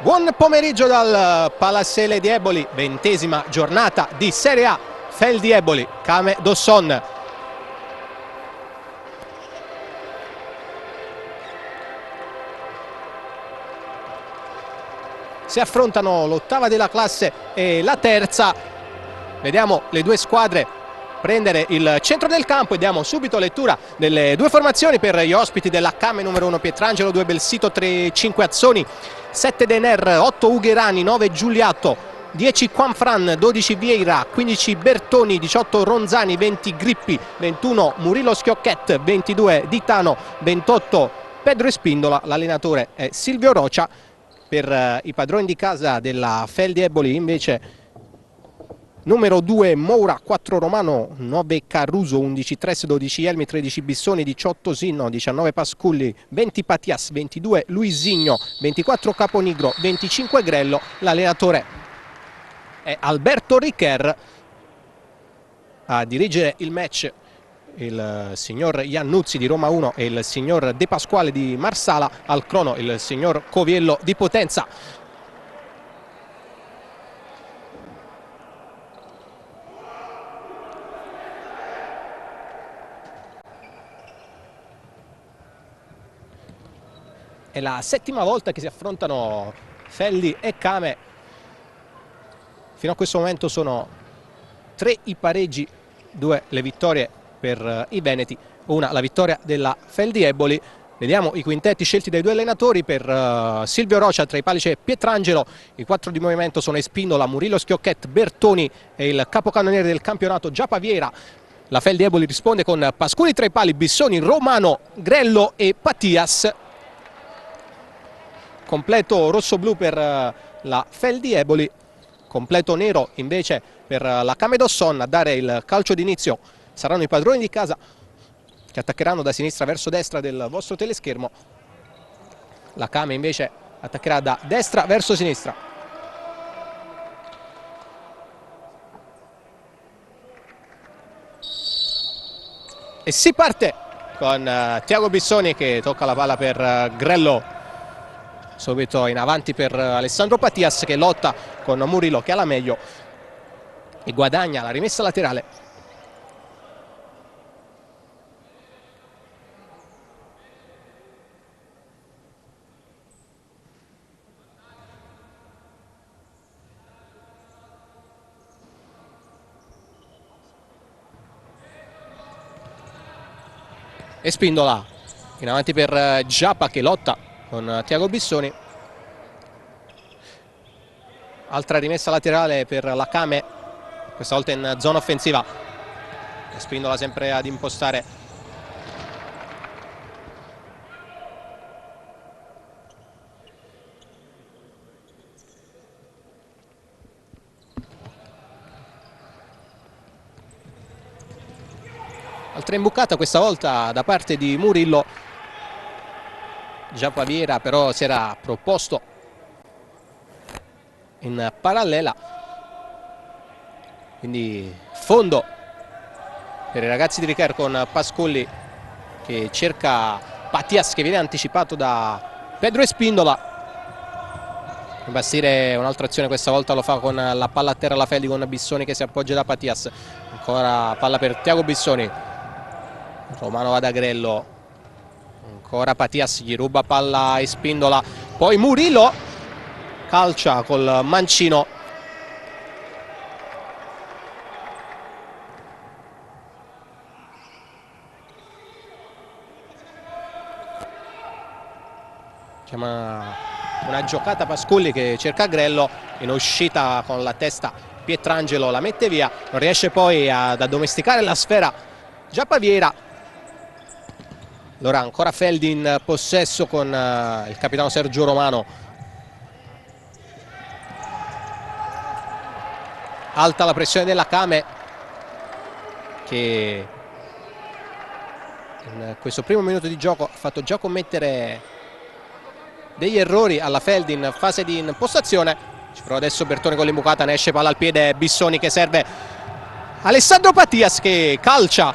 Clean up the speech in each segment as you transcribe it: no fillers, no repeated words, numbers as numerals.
Buon pomeriggio dal Palassele di Eboli, 20ª giornata di Serie A. Fel di Eboli, Kame Dosson. Si affrontano l'ottava della classe e la terza. Vediamo le due squadre prendere il centro del campo e diamo subito lettura delle due formazioni per gli ospiti della Kame. Numero 1 Pietrangelo, 2 Belsito, 3-5 Azzoni, 7 Dener, 8 Ugherani, 9 Giuliatto, 10 Quanfran, 12 Vieira, 15 Bertoni, 18 Ronzani, 20 Grippi, 21 Murilo Schiocchet, 22 Ditano, 28 Pedro Espindola. L'allenatore è Silvio Rocia. Per i padroni di casa della Fel di Eboli invece numero 2 Moura, 4 Romano, 9 Caruso, 11 Tres, 12 Elmi, 13 Bissoni, 18 Sinno, 19 Pasculli, 20 Patias, 22 Luisigno, 24 Caponigro, 25 Grello. L'allenatore è Alberto Richer. A dirigere il match il signor Iannuzzi di Roma 1 e il signor De Pasquale di Marsala. Al crono il signor Coviello di Potenza. È la settima volta che si affrontano Feldi e Kame. Fino a questo momento sono 3 i pareggi, 2 le vittorie per i veneti, 1 la vittoria della Fel di Eboli. Vediamo i quintetti scelti dai due allenatori. Per Silvio Rocia tra i pali c'è Pietrangelo, i 4 di movimento sono Espindola, Murilo Schiocchet, Bertoni e il capocannoniere del campionato Giappa Vieira. La Fel di Eboli risponde con Pasculi tra i pali, Bissoni, Romano, Grello e Patias. Completo rosso-blu per la Fel di Eboli, completo nero invece per la Kame Dosson. A dare il calcio d'inizio saranno i padroni di casa, che attaccheranno da sinistra verso destra del vostro teleschermo. La Kame invece attaccherà da destra verso sinistra. E si parte con Tiago Bissoni che tocca la palla per Grello. Subito in avanti per Alessandro Patias che lotta con Murilo che ha la meglio e guadagna la rimessa laterale. Espindola in avanti per Giappa che lotta con Tiago Bissoni. Altra rimessa laterale per la Kame, questa volta in zona offensiva. Espindola sempre ad impostare. Altra imbucata questa volta da parte di Murillo. Giappa Vieira però si era proposto in parallela, quindi fondo per i ragazzi di Richer con Pasculli che cerca Patias che viene anticipato da Pedro Espindola. Bastire un'altra azione, questa volta lo fa con la palla a terra la Feldi con Bissoni che si appoggia da Patias. Ancora palla per Tiago Bissoni, Romano va da Grello, ancora Patias, gli ruba palla Espindola, poi Murillo calcia col mancino. Chiama una giocata Pasculli che cerca Grello, in uscita con la testa Pietrangelo la mette via, non riesce poi ad addomesticare la sfera Giappa Vieira. Allora ancora Feldi in possesso con il capitano Sergio Romano. Alta la pressione della Kame che in questo primo minuto di gioco ha fatto già commettere degli errori alla Feldi in fase di impostazione. Ci prova adesso Bertoni con l'imbucata, ne esce palla al piede Bissoni che serve Alessandro Patias che calcia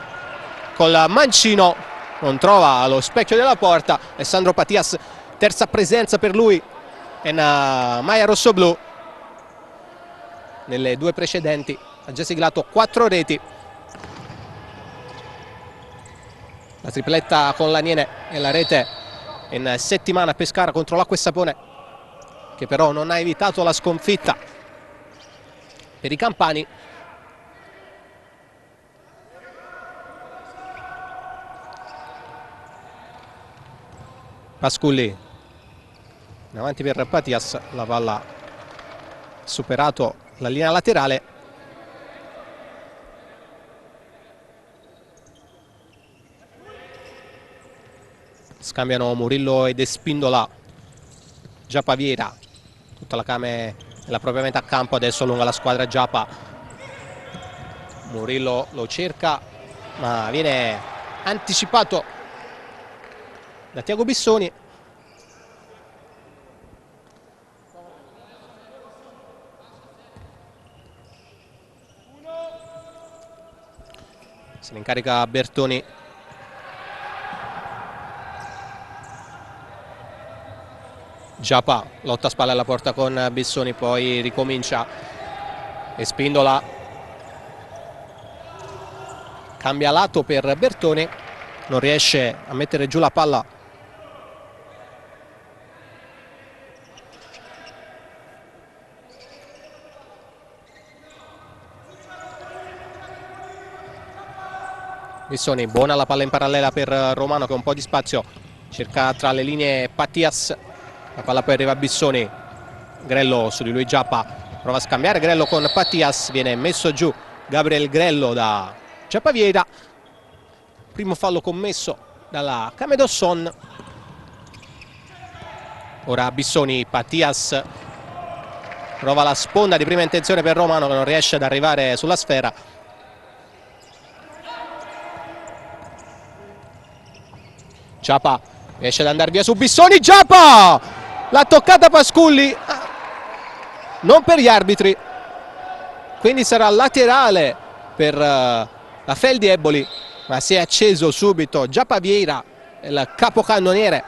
col mancino, non trova lo specchio della porta. Alessandro Patias, terza presenza per lui in maglia rossoblù. Nelle due precedenti ha già siglato 4 reti. La tripletta con l'Aniene e la rete in settimana a Pescara contro l'Acqua e Sapone, che però non ha evitato la sconfitta per i campani. Pasculli in avanti per Patias, la palla ha superato la linea laterale. Scambiano Murillo ed Espindola. Giappa Vieira, tutta la Came nella propria metà campo, adesso lunga la squadra Giappa. Murillo lo cerca ma viene anticipato da Tiago Bissoni. Se ne incarica Bertoni. Giappa lotta a spalle alla porta con Bissoni, poi ricomincia. Espindola cambia lato per Bertoni, non riesce a mettere giù la palla. Bissoni, buona la palla in parallela per Romano che ha un po' di spazio, cerca tra le linee Patias, la palla poi arriva a Bissoni. Grello su di lui Giappa, prova a scambiare Grello con Patias, viene messo giù Gabriel Grello da Giappa Vieira. Primo fallo commesso dalla Came Dosson. Ora Bissoni, Patias prova la sponda di prima intenzione per Romano che non riesce ad arrivare sulla sfera. Giappa riesce ad andare via su Bissoni. Giappa l'ha toccata Pasculli, non per gli arbitri, quindi sarà laterale per la Feldi Eboli, ma si è acceso subito Giappa Vieira, il capocannoniere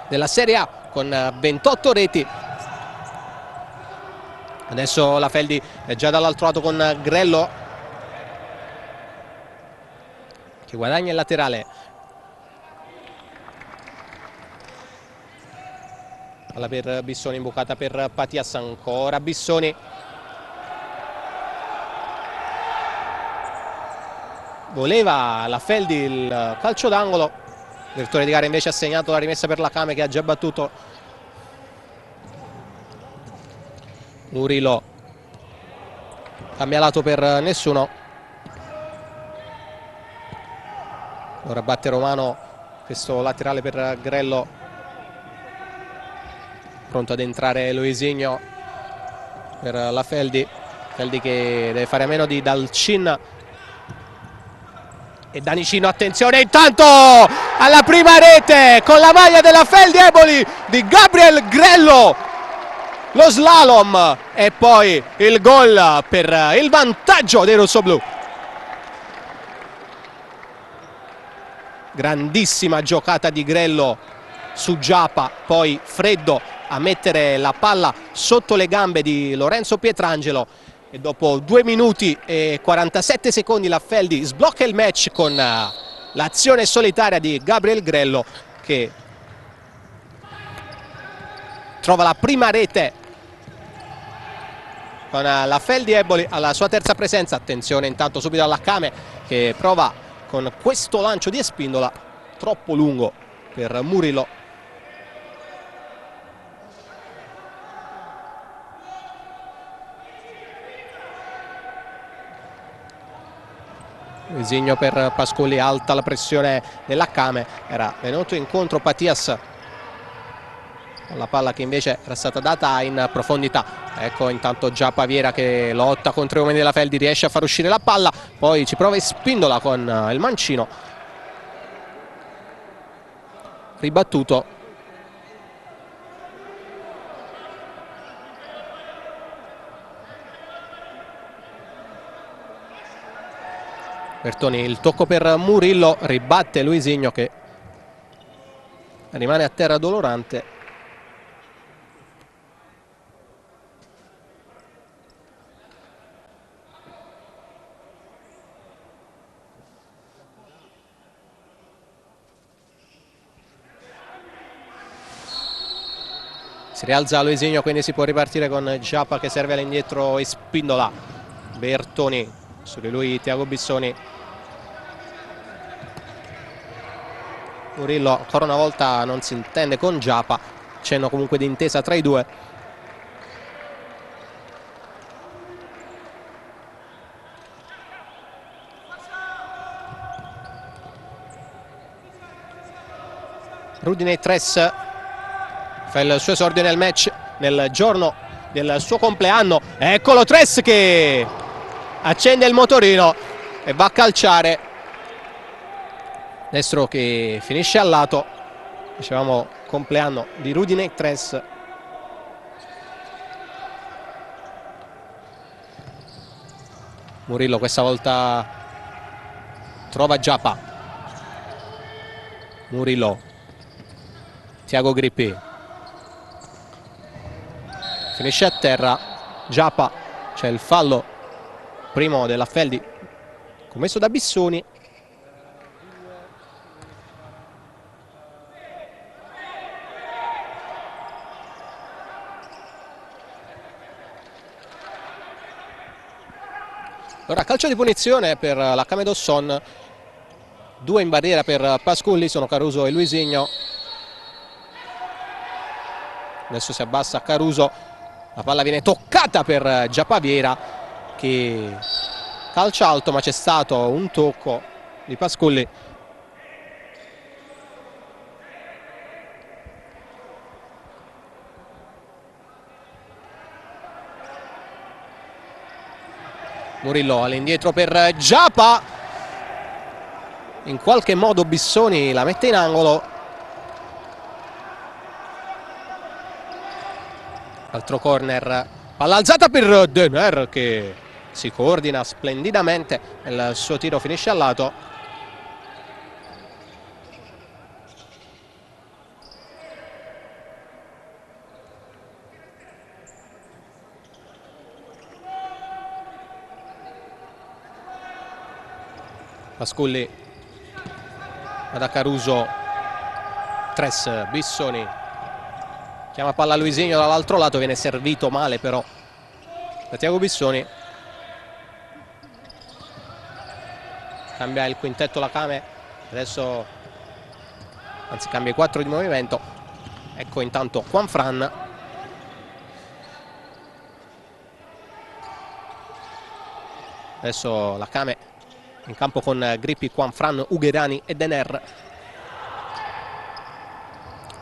della Serie A con 28 reti. Adesso la Feldi è già dall'altro lato con Grello che guadagna il laterale. Palla per Bissoni, imbucata per Patias, ancora Bissoni. Voleva la Feldi il calcio d'angolo, il direttore di gara invece ha segnato la rimessa per la Came che ha già battuto. Murillo cambia lato per nessuno. Ora batte Romano, questo laterale per Grello. Pronto ad entrare Luisigno per la Feldi. Feldi che deve fare a meno di Dalcin e Danicino. Attenzione intanto alla prima rete con la maglia della Feldi Eboli di Gabriel Grello, lo slalom e poi il gol per il vantaggio dei rossoblù. Grandissima giocata di Grello su Giappa, poi freddo a mettere la palla sotto le gambe di Lorenzo Pietrangelo e dopo 2 minuti e 47 secondi la Feldi sblocca il match con l'azione solitaria di Gabriel Grello che trova la prima rete con la Feldi Eboli alla sua terza presenza. Attenzione intanto subito alla Came che prova con questo lancio di Espindola troppo lungo per Murillo. Luisigno per Pasculli, alta la pressione della Came, era venuto incontro Patias con la palla che invece era stata data in profondità. Ecco intanto Giappa Vieira che lotta contro gli uomini della Feldi, riesce a far uscire la palla, poi ci prova Espindola con il mancino, ribattuto. Bertoni, il tocco per Murillo, ribatte Luisigno che rimane a terra dolorante. Si rialza Luisinho, quindi si può ripartire con Giappa che serve all'indietro e Spindola. Bertoni, su di lui Tiago Bissoni. Murillo ancora una volta non si intende con Giappa, cenno comunque di intesa tra i due. Rudinei Tres fa il suo esordio nel match nel giorno del suo compleanno. Eccolo Tres che accende il motorino e va a calciare. Destro che finisce al lato. Dicevamo compleanno di Rudinei Tres. Murillo questa volta trova Giappa. Murillo, Tiago Grippi, finisce a terra. Giappa, c'è il fallo primo della Feldi commesso da Bissoni. Allora calcio di punizione per la Camedosson, 2 in barriera per Pasculli, sono Caruso e Luisigno. Adesso si abbassa Caruso, la palla viene toccata per Giapaviera che calcia alto, ma c'è stato un tocco di Pasculli. Murillo all'indietro per Giappa, in qualche modo Bissoni la mette in angolo. Altro corner, palla alzata per Dener che si coordina splendidamente, il suo tiro finisce al lato. Pasculli va da Caruso, Tres, Bissoni chiama palla Luisigno dall'altro lato, viene servito male però da Tiago Bissoni. Cambia il quintetto la Came, adesso anzi cambia i 4 di movimento. Ecco intanto Juanfran. Adesso la Came in campo con Grippi, Juanfran, Ugherani e Dener.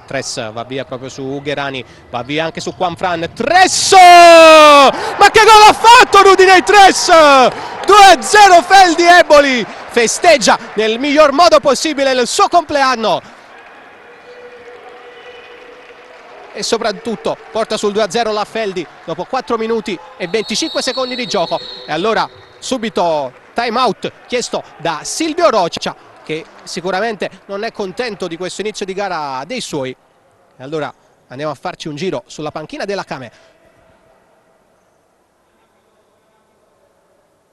Tres va via proprio su Ugherani, va via anche su Juanfran. Tres! Ma che gol ha fatto Rudinei Tres! 2-0 Feldi Eboli, festeggia nel miglior modo possibile il suo compleanno e soprattutto porta sul 2-0 la Feldi dopo 4 minuti e 25 secondi di gioco. E allora subito time out chiesto da Silvio Roccia, che sicuramente non è contento di questo inizio di gara dei suoi. E allora andiamo a farci un giro sulla panchina della Came.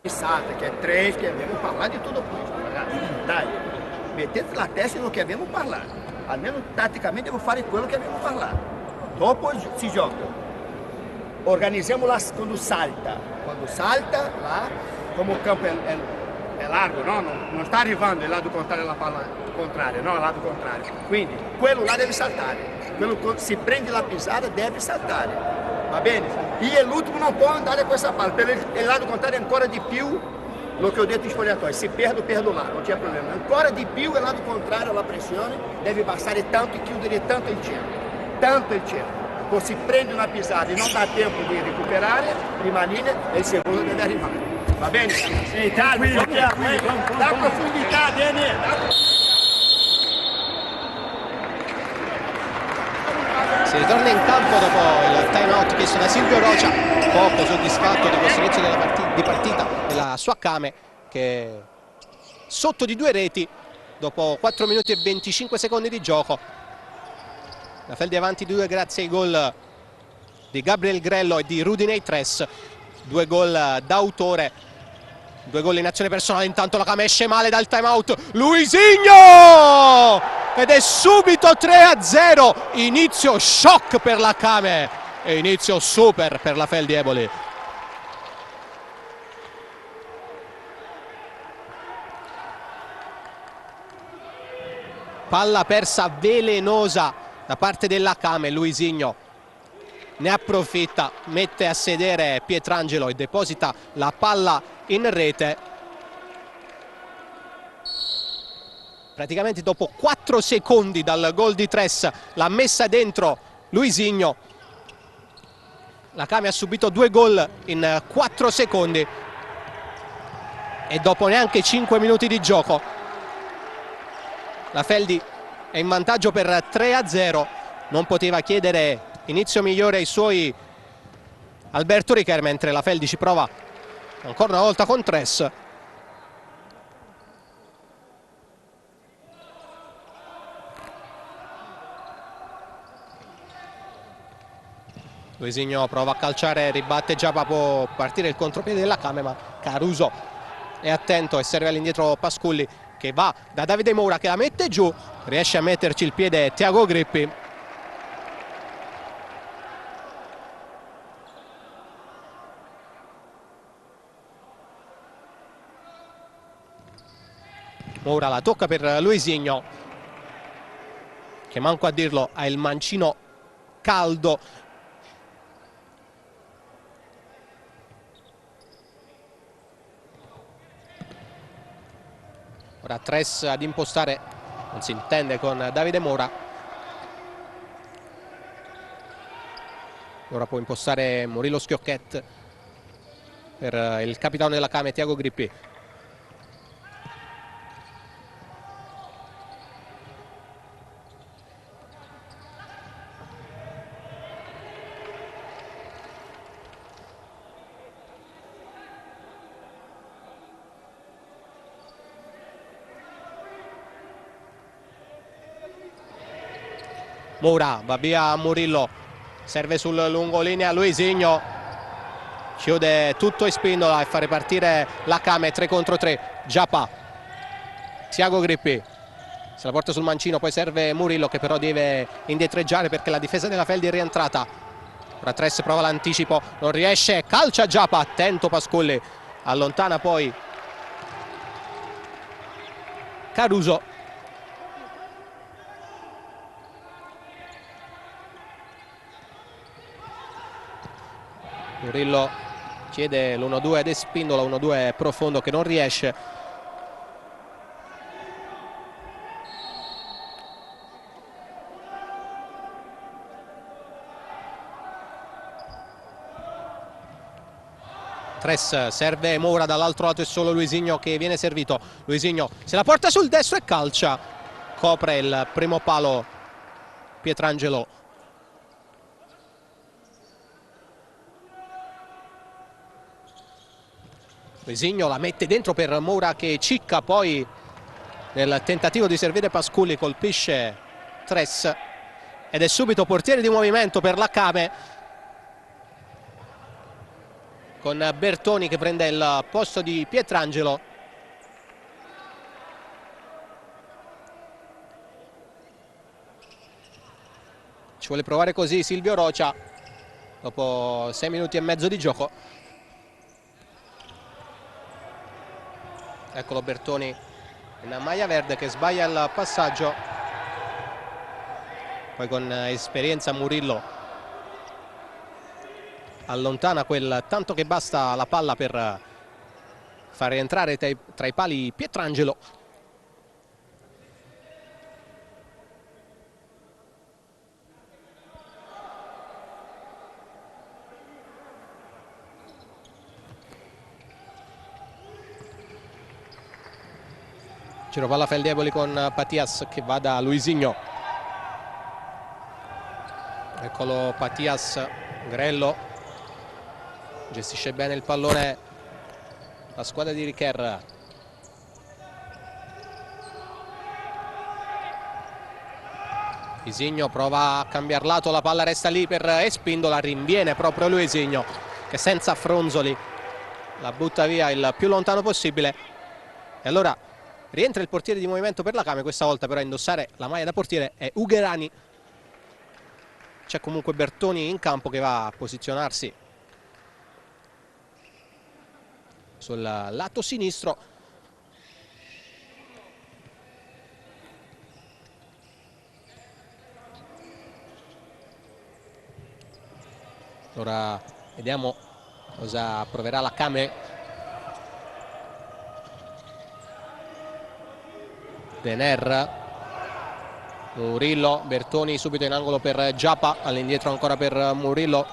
Pensate che è 3 che abbiamo parlato di tutto questo, ragazzi. Dai, mettete la testa no che abbiamo parlato. Almeno tatticamente devo fare quello che abbiamo parlato. Dopo si gioca. Organizziamo lá quando salta. Quando salta, lá, come il campo è largo, no? Non sta arrivando il lato contrario alla palla contraria, no? Il lato contrario. Quindi quello là deve saltare. Quello che si prende la pisata deve saltare. Va bene? E l'ultimo non può andare com essa palla. Per il lato contrario ancora di più lo che ho detto in spogliatoio. Se perdo là, non c'è problema. Ancora di più il lato contrario alla pressione deve passare tanto e chiudere tanto il centro. Tanto il centro. Poi si prende una pisata e non dà tempo di recuperare prima linea e il secondo deve arrivare. Va bene? Dà profondità, Dene. Si ritorna in campo dopo il time out chiesto da Silvio Roccia, poco soddisfatto di questo inizio di partita della sua Came, che sotto di 2 reti dopo 4 minuti e 25 secondi di gioco. La Feldi avanti 2 grazie ai gol di Gabriel Grello e di Rudinei Tres, 2 gol d'autore, 2 gol in azione personale. Intanto la Came esce male dal time out. Luisigno ed è subito 3-0. Inizio shock per la Kame e inizio super per la Fel di Eboli. Palla persa velenosa da parte della Kame. Luisinho ne approfitta, mette a sedere Pietrangelo e deposita la palla in rete. Praticamente dopo 4 secondi dal gol di Tres l'ha messa dentro Luisinho. La Kame ha subito 2 gol in 4 secondi e dopo neanche 5 minuti di gioco la Feldi è in vantaggio per 3-0. Non poteva chiedere inizio migliore ai suoi Alberto Richer, mentre la Feldi ci prova ancora una volta con Tres. Luisinho prova a calciare, ribatte Giappa, può partire il contropiede della Kame, ma Caruso è attento e serve all'indietro Pasculli, che va da Davide Moura che la mette giù, riesce a metterci il piede Tiago Grippi. Moura la tocca per Luisinho, che manco a dirlo ha il mancino caldo. Ora Tres ad impostare, non si intende con Davide Moura. Ora può impostare Murillo Schiocchet per il capitano della Kame Tiago Grippi. Moura va via Murillo, serve sul lungolinea Luisinho, chiude tutto e Spindola e fa ripartire la Kame 3 contro 3. Giappa, Tiago Grippi se la porta sul mancino, poi serve Murillo che però deve indietreggiare perché la difesa della Feldi è rientrata. Ora Tres prova l'anticipo, non riesce, calcia Giappa, attento Pasculli, allontana poi Caruso. Murillo chiede l'1-2 ed Espindola, 1-2 profondo che non riesce. Tres serve Moura, dall'altro lato è solo Luisinho che viene servito. Luisinho se la porta sul destro e calcia, copre il primo palo Pietrangelo. Luisinho la mette dentro per Moura che cicca, poi nel tentativo di servire Pasculli colpisce Tres ed è subito portiere di movimento per la Kame, con Bertoni che prende il posto di Pietrangelo. Ci vuole provare così Silvio Rocia dopo 6 minuti e mezzo di gioco. Eccolo Bertoni in maglia verde che sbaglia il passaggio, poi con esperienza Murillo allontana quel tanto che basta la palla per far rientrare tra i pali Pietrangelo. Giro palla Fel di Eboli con Patias che va da Luisinho. Eccolo Patias, Grello gestisce bene il pallone la squadra di Richer. Luisinho prova a cambiare lato, la palla resta lì per Espindola, rinviene proprio Luisinho che senza fronzoli la butta via il più lontano possibile. E allora Rientra il portiere di movimento per la Kame, questa volta però a indossare la maglia da portiere è Ugherani. C'è comunque Bertoni in campo che va a posizionarsi sul lato sinistro. Ora vediamo cosa proverà la Kame. Dener, Murillo, Bertoni subito in angolo per Giappa, all'indietro ancora per Murillo.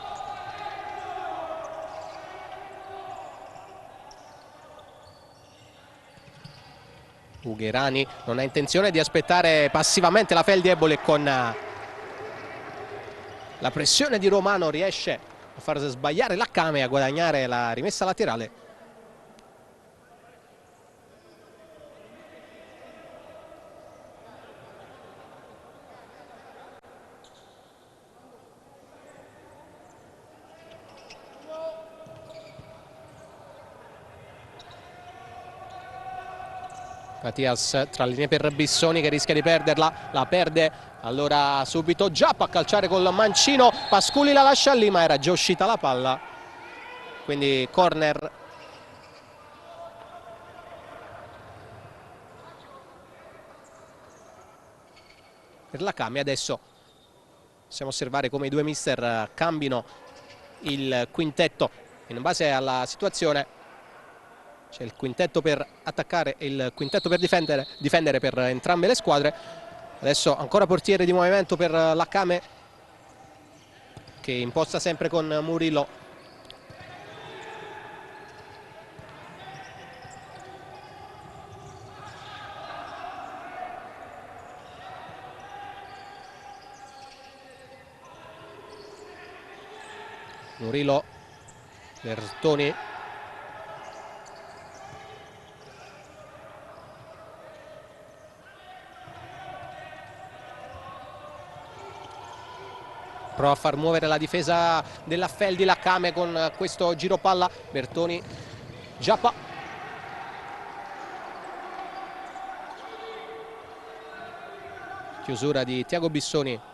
Ugherani non ha intenzione di aspettare passivamente la Feldi Ebole, con la pressione di Romano riesce a far sbagliare la Kame e a guadagnare la rimessa laterale. Mattias tra linee per Bissoni che rischia di perderla, la perde, allora subito Giappa a calciare col mancino, Pasculi la lascia lì ma era già uscita la palla, quindi corner. Per la Kame. Adesso possiamo osservare come i due mister cambino il quintetto in base alla situazione. C'è il quintetto per attaccare e il quintetto per difendere per entrambe le squadre. Adesso ancora portiere di movimento per la Kame, che imposta sempre con Murillo. Murillo, Bertoni. Prova a far muovere la difesa della Feldi, la Kame con questo giro palla. Bertoni, Giappa. Chiusura di Tiago Bissoni.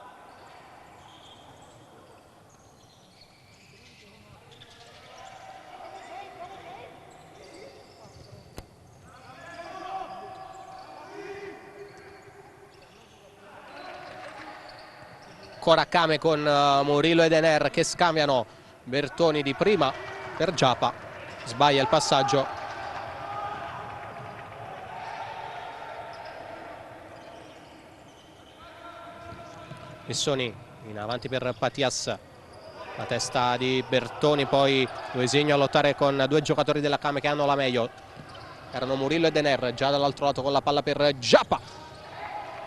Ancora Kame con Murillo e Dener che scambiano. Bertoni di prima per Giappa, sbaglia il passaggio. Bissoni in avanti per Patias, la testa di Bertoni, poi Luisinho a lottare con due giocatori della Kame che hanno la meglio, erano Murillo e Dener. Già dall'altro lato con la palla per Giappa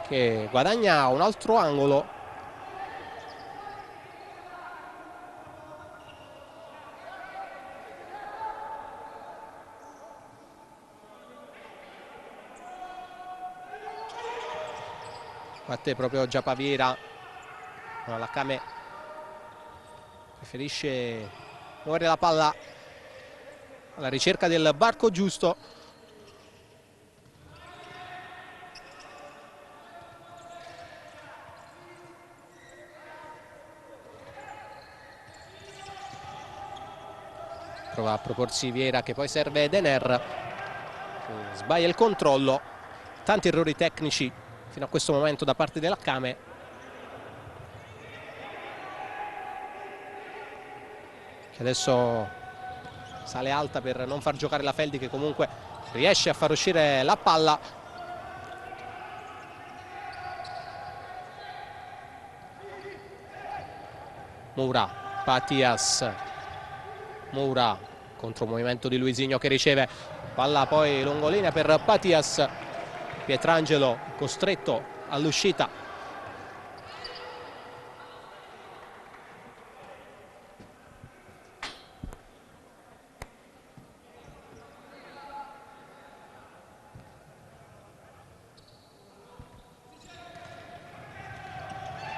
che guadagna un altro angolo. Batte proprio Giapaviera, no, la Kame preferisce muovere la palla alla ricerca del barco giusto. Prova a proporsi Viera che poi serve Dener, sbaglia il controllo. Tanti errori tecnici fino a questo momento da parte della Kame. Che adesso sale alta per non far giocare la Feldi, che comunque riesce a far uscire la palla. Moura, Patias, Moura contro movimento di Luisinho che riceve palla poi lungolinea per Patias. Pietrangelo costretto all'uscita.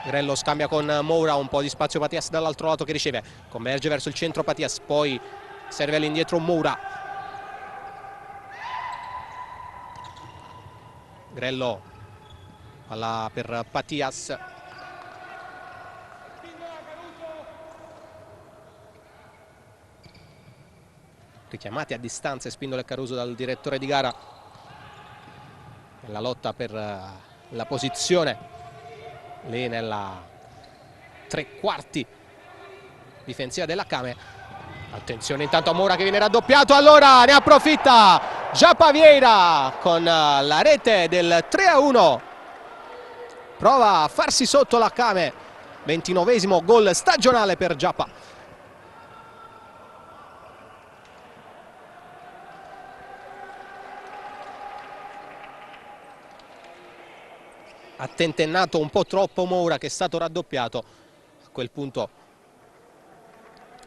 Grello scambia con Moura, un po' di spazio Patias dall'altro lato che riceve, converge verso il centro Patias, poi serve all'indietro Moura. Grello, palla per Patias. Richiamati a distanza Spindola e Caruso dal direttore di gara nella lotta per la posizione lì nella tre quarti difensiva della Kame. Attenzione intanto a Moura che viene raddoppiato, allora ne approfitta Giappa Vieira con la rete del 3-1. Prova a farsi sotto la Kame, 29esimo gol stagionale per Giappa. Ha tentennato un po' troppo Moura, che è stato raddoppiato. A quel punto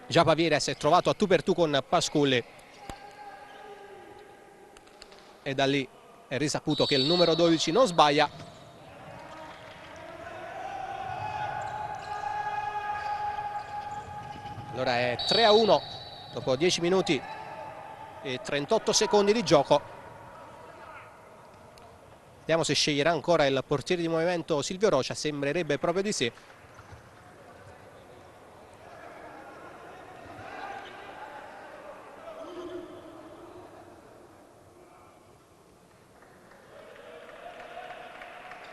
Giappa Vieira si è trovato a tu per tu con Pasculli e da lì è risaputo che il numero 12 non sbaglia. Allora è 3-1 dopo 10 minuti e 38 secondi di gioco. Vediamo se sceglierà ancora il portiere di movimento Silvio Rocia, sembrerebbe proprio di sì.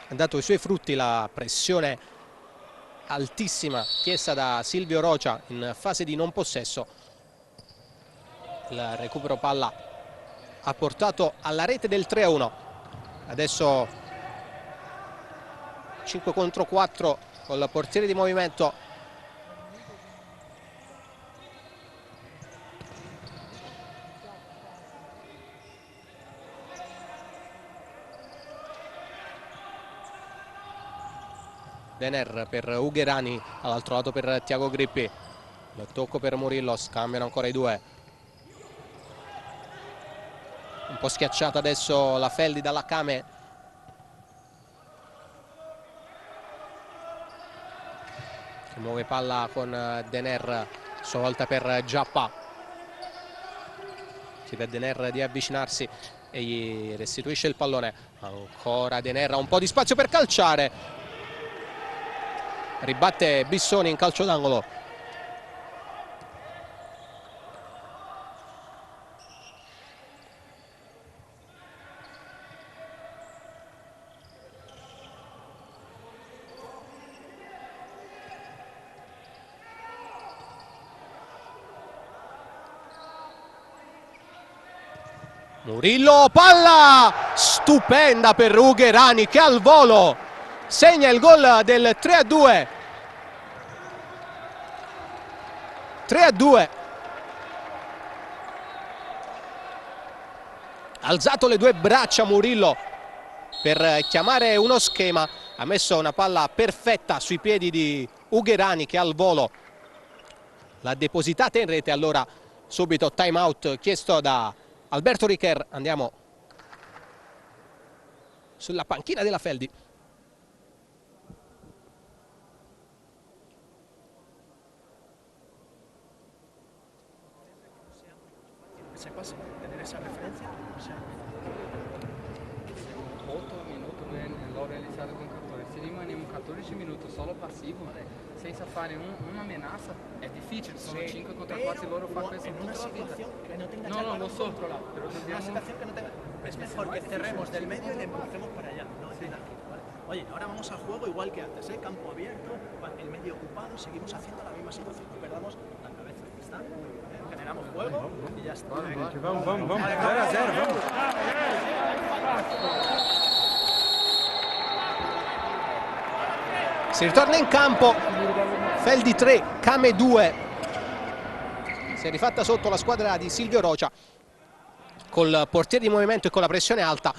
Ha dato i suoi frutti la pressione altissima chiesta da Silvio Rocia in fase di non possesso. Il recupero palla ha portato alla rete del 3-1. Adesso 5 contro 4 col portiere di movimento. Denner per Ugherani, all'altro lato per Tiago Grippi. Il tocco per Murillo, scambiano ancora i due. Un po' schiacciata adesso la Feldi dalla Kame. Che muove palla con Denner, a sua volta per Giappa. Si vede Denner di avvicinarsi e gli restituisce il pallone. Ancora Denner, ha un po' di spazio per calciare. Ribatte Bissoni in calcio d'angolo. Murillo, palla stupenda per Ugherani che al volo segna il gol del 3-2. 3-2. Alzato le due braccia Murillo per chiamare uno schema, ha messo una palla perfetta sui piedi di Ugherani che al volo l'ha depositata in rete. Allora subito time out chiesto da Alberto Richer. Andiamo sulla panchina della Feldi. Se pasa tener esa referencia, o sea, Otto minuto l'ho realizzato con 14, se rimaniamo 14 minuti solo passivo senza fare una amenaza è difficile, sono 5 contro 4 loro fanno questo en una tutta la vita. situación que no tenga No, ya el lo balón so, controlado, pero en una dobbiamo... situación que no tenga, es mejor que cerremos del medio y le empujemos para allá, no de aquí, ¿vale? Oye, ahora vamos al juego igual que antes, campo abierto, el medio ocupado, seguimos haciendo la misma situación, no perdamos la cabeza, ¿está? Generamos juego y ya está. Vamos, 0-0, vamos. Si ritorna in campo, Feldi 3, Kame 2. Si è rifatta sotto la squadra di Silvio Rocia col portiere di movimento e con la pressione alta.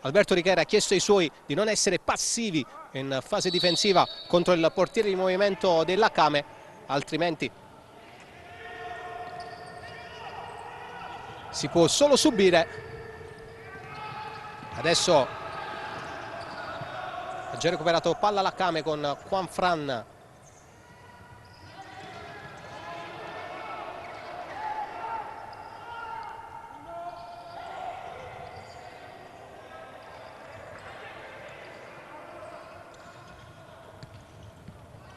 Alberto Richer ha chiesto ai suoi di non essere passivi in fase difensiva contro il portiere di movimento della Kame, altrimenti si può solo subire. Adesso ha già recuperato palla la Kame con Juan Fran.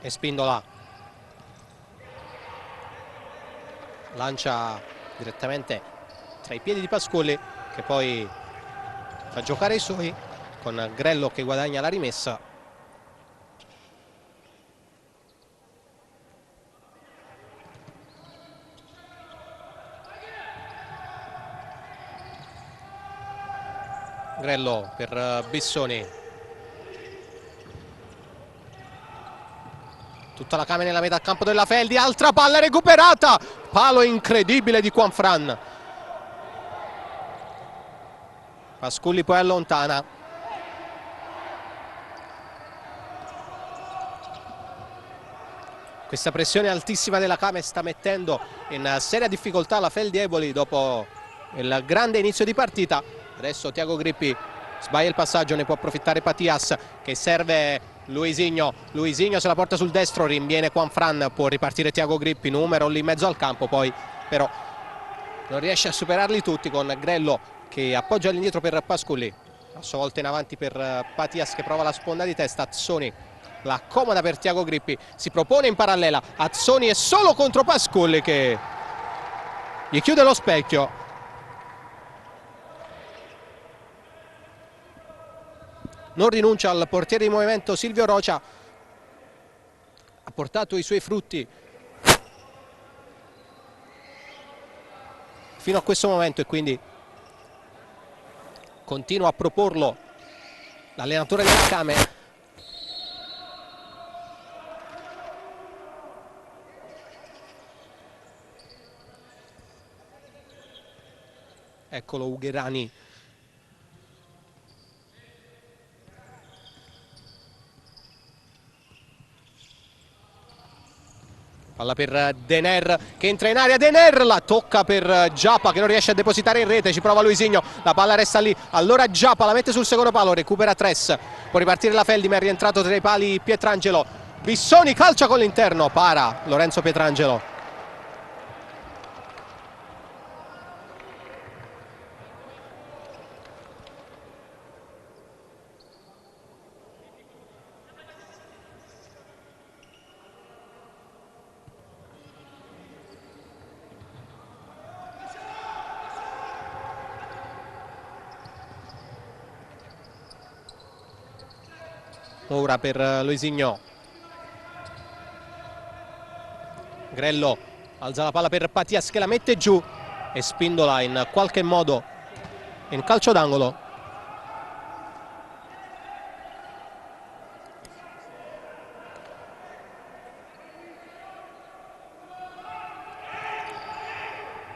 e Spindola lancia direttamente tra i piedi di Pascoli, che poi fa giocare i suoi, con Grello che guadagna la rimessa. Grello per Bissoni, tutta la camera nella metà campo della Feldi, altra palla recuperata, palo incredibile di Juanfran. Pasculli poi allontana. Questa pressione altissima della Kame sta mettendo in seria difficoltà la Feldi Eboli dopo il grande inizio di partita. Adesso Tiago Grippi sbaglia il passaggio, ne può approfittare Patias, che serve Luisinho. Luisinho se la porta sul destro, rinviene Juanfran, può ripartire Tiago Grippi, numero lì in mezzo al campo, poi però non riesce a superarli tutti, con Grello che appoggia all'indietro per Pasculli, a sua volta in avanti per Patias che prova la sponda di testa. Azzoni la accomoda per Tiago Grippi, si propone in parallela, Azzoni è solo contro Pasculli che gli chiude lo specchio. Non rinuncia al portiere di movimento Silvio Rocia, ha portato i suoi frutti fino a questo momento e quindi continua a proporlo l'allenatore della Kame. Eccolo Ugherani. Palla per Dener che entra in area, Dener la tocca per Giappa che non riesce a depositare in rete, ci prova Luisinho, la palla resta lì, allora Giappa la mette sul secondo palo, recupera Tres, può ripartire la Feldi ma è rientrato tra i pali Pietrangelo. Bissoni calcia con l'interno, para Lorenzo Pietrangelo. Ora per Luisigno, Grello alza la palla per Patias che la mette giù e Spindola in qualche modo in calcio d'angolo.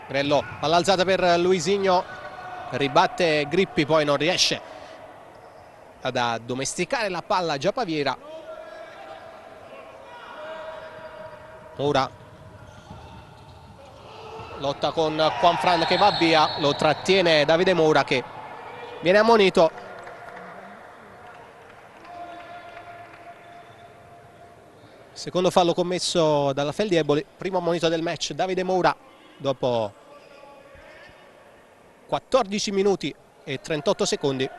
Grello all'alzata per Luisigno, ribatte Grippi, poi non riesce ad addomesticare la palla Giapaviera. Ora lotta con Juanfran che va via, lo trattiene Davide Moura che viene ammonito. Secondo fallo commesso dalla Feldi Eboli, primo ammonito del match Davide Moura dopo 14 minuti e 38 secondi.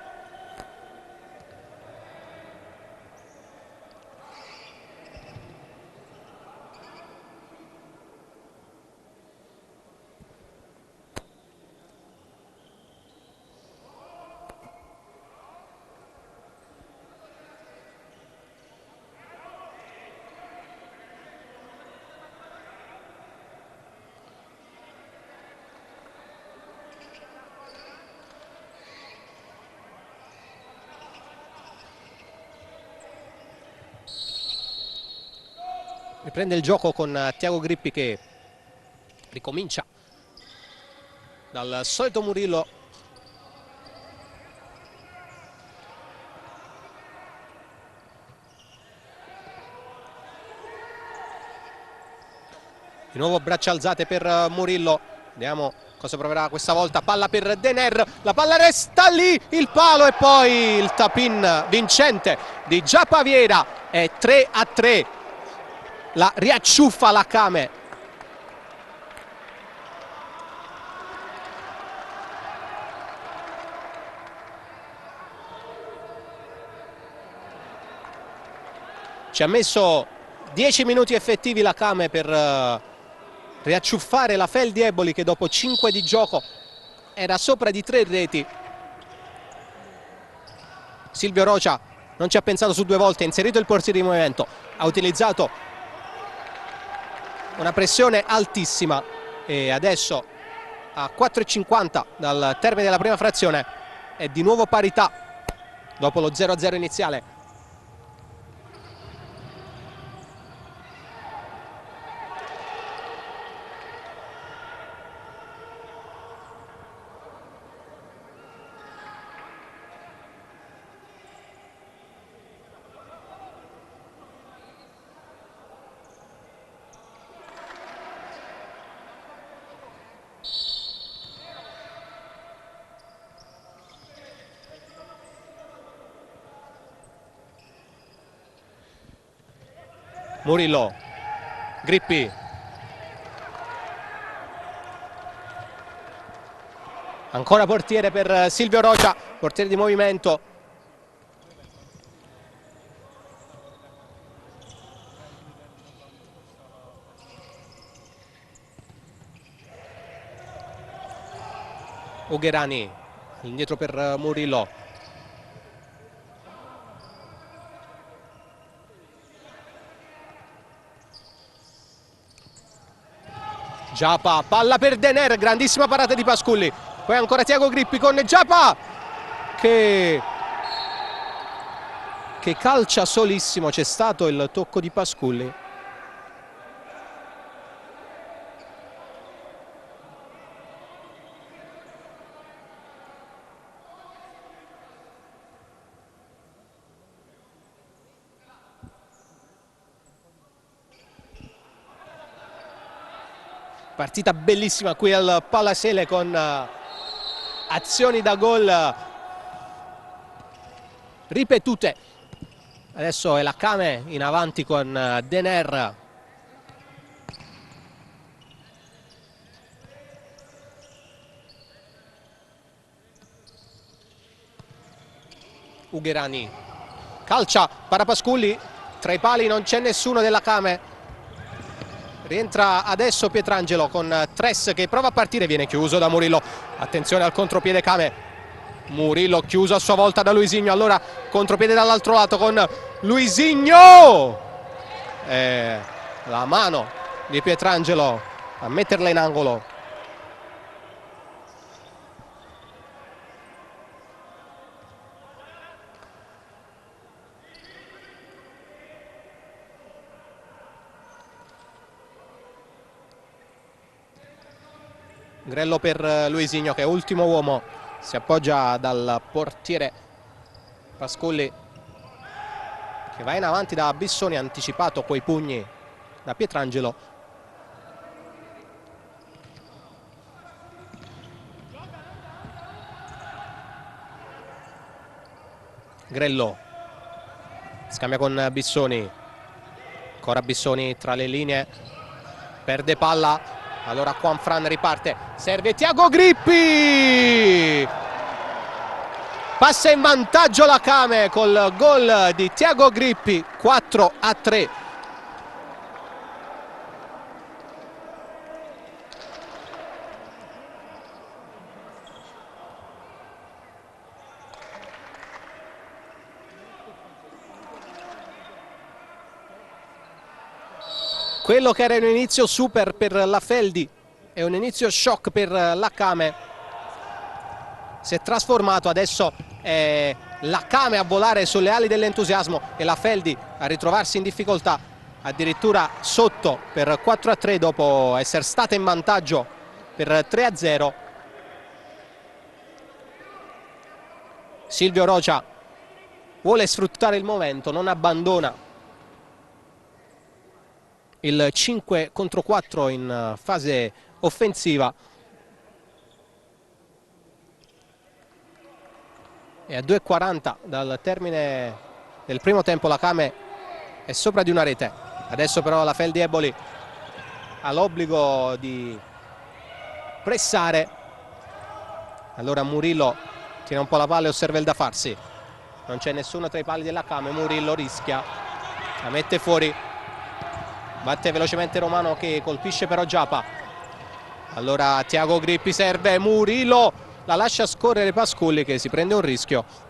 Riprende il gioco con Tiago Grippi che ricomincia dal solito Murillo. Di nuovo braccia alzate per Murillo, vediamo cosa proverà questa volta. Palla per Dener, la palla resta lì, il palo e poi il tap-in vincente di Giapaviera. È 3-3. La riacciuffa la Kame. Ci ha messo 10 minuti effettivi la Kame per riacciuffare la Feldi Eboli, che dopo 5 di gioco era sopra di 3 reti. Silvio Rocia non ci ha pensato su 2 volte, ha inserito il portiere di movimento, ha utilizzato una pressione altissima e adesso a 4,50 dal termine della prima frazione è di nuovo parità dopo lo 0-0 iniziale. Murillo, Grippi, ancora portiere per Silvio Rocia, portiere di movimento. Ugherani, indietro per Murillo. Giappa, palla per Dener, grandissima parata di Pasculli, poi ancora Tiago Grippi con Giappa che calcia solissimo, c'è stato il tocco di Pasculli. Partita bellissima qui al Palasele con azioni da gol ripetute. Adesso è la Kame in avanti con Dener. Ugherani calcia, Parapasculli, tra i pali non c'è nessuno della Kame. Rientra adesso Pietrangelo con Tres che prova a partire, viene chiuso da Murillo. Attenzione al contropiede Kame. Murillo chiuso a sua volta da Luisinho. Allora contropiede dall'altro lato con Luisinho. La mano di Pietrangelo a metterla in angolo. Grello per Luisinho che è ultimo uomo, si appoggia dal portiere Pasculli che va in avanti da Bissoni, anticipato coi pugni da Pietrangelo. Grello scambia con Bissoni, ancora Bissoni tra le linee, perde palla. Allora Juanfran riparte, serve Tiago Grippi, passa in vantaggio la Kame col gol di Tiago Grippi, 4-3. Quello che era un inizio super per la Feldi e un inizio shock per la Kame si è trasformato, adesso è la Kame a volare sulle ali dell'entusiasmo e la Feldi a ritrovarsi in difficoltà, addirittura sotto per 4-3 dopo essere stata in vantaggio per 3-0. Silvio Rocia vuole sfruttare il momento, non abbandona il 5 contro 4 in fase offensiva e a 2:40 dal termine del primo tempo la Kame è sopra di una rete. Adesso però la Feldi Eboli ha l'obbligo di pressare. Allora Murillo tiene un po' la palla e osserva il da farsi, non c'è nessuno tra i pali della Kame. Murillo rischia, la mette fuori. batte velocemente Romano che colpisce però Giapa. Allora Tiago Grippi serve, Murillo la lascia scorrere Pasculli che si prende un rischio.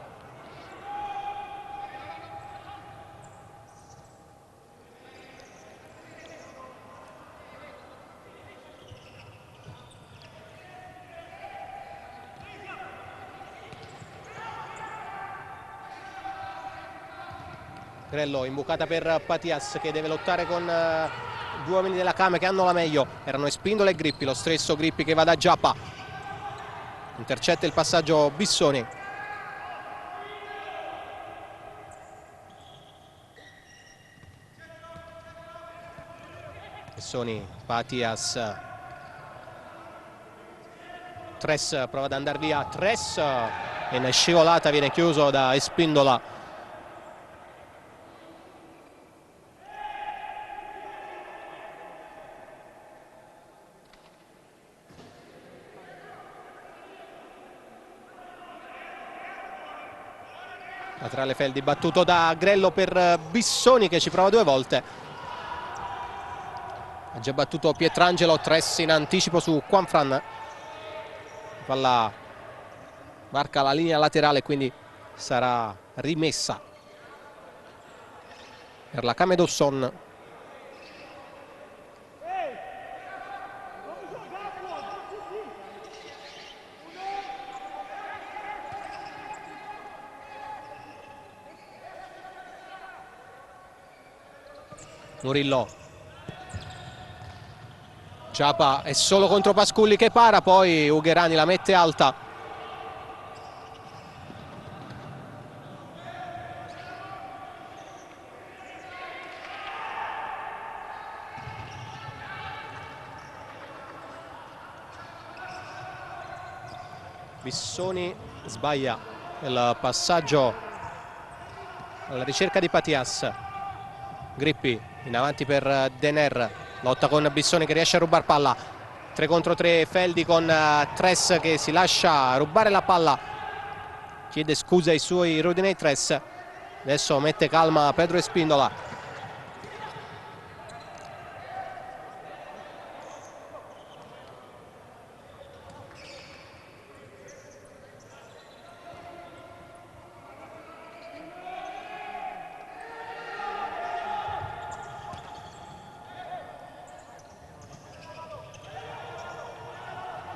Grello imbucata per Patias che deve lottare con due uomini della Kame che hanno la meglio. Erano Espindola e Grippi, lo stesso Grippi che va da Giappa. Intercetta il passaggio Bissoni. Bissoni, Patias. Tres prova ad andare via, Tres in scivolata viene chiuso da Espindola. Laterale Feldi battuto da Grello per Bissoni che ci prova due volte. Ha già battuto Pietrangelo, Tres in anticipo su Juanfran. Palla marca la linea laterale, quindi sarà rimessa per la Kame Dawson. Murillo, Giapa è solo contro Pasculli che para, poi Ugherani la mette alta. Bissoni sbaglia il passaggio alla ricerca di Patias. Grippi in avanti per Dener, lotta con Bissoni che riesce a rubare palla, 3 contro 3 Feldi con Tres che si lascia rubare la palla, chiede scusa ai suoi Rodinei. Tres adesso mette calma Pedro Espindola.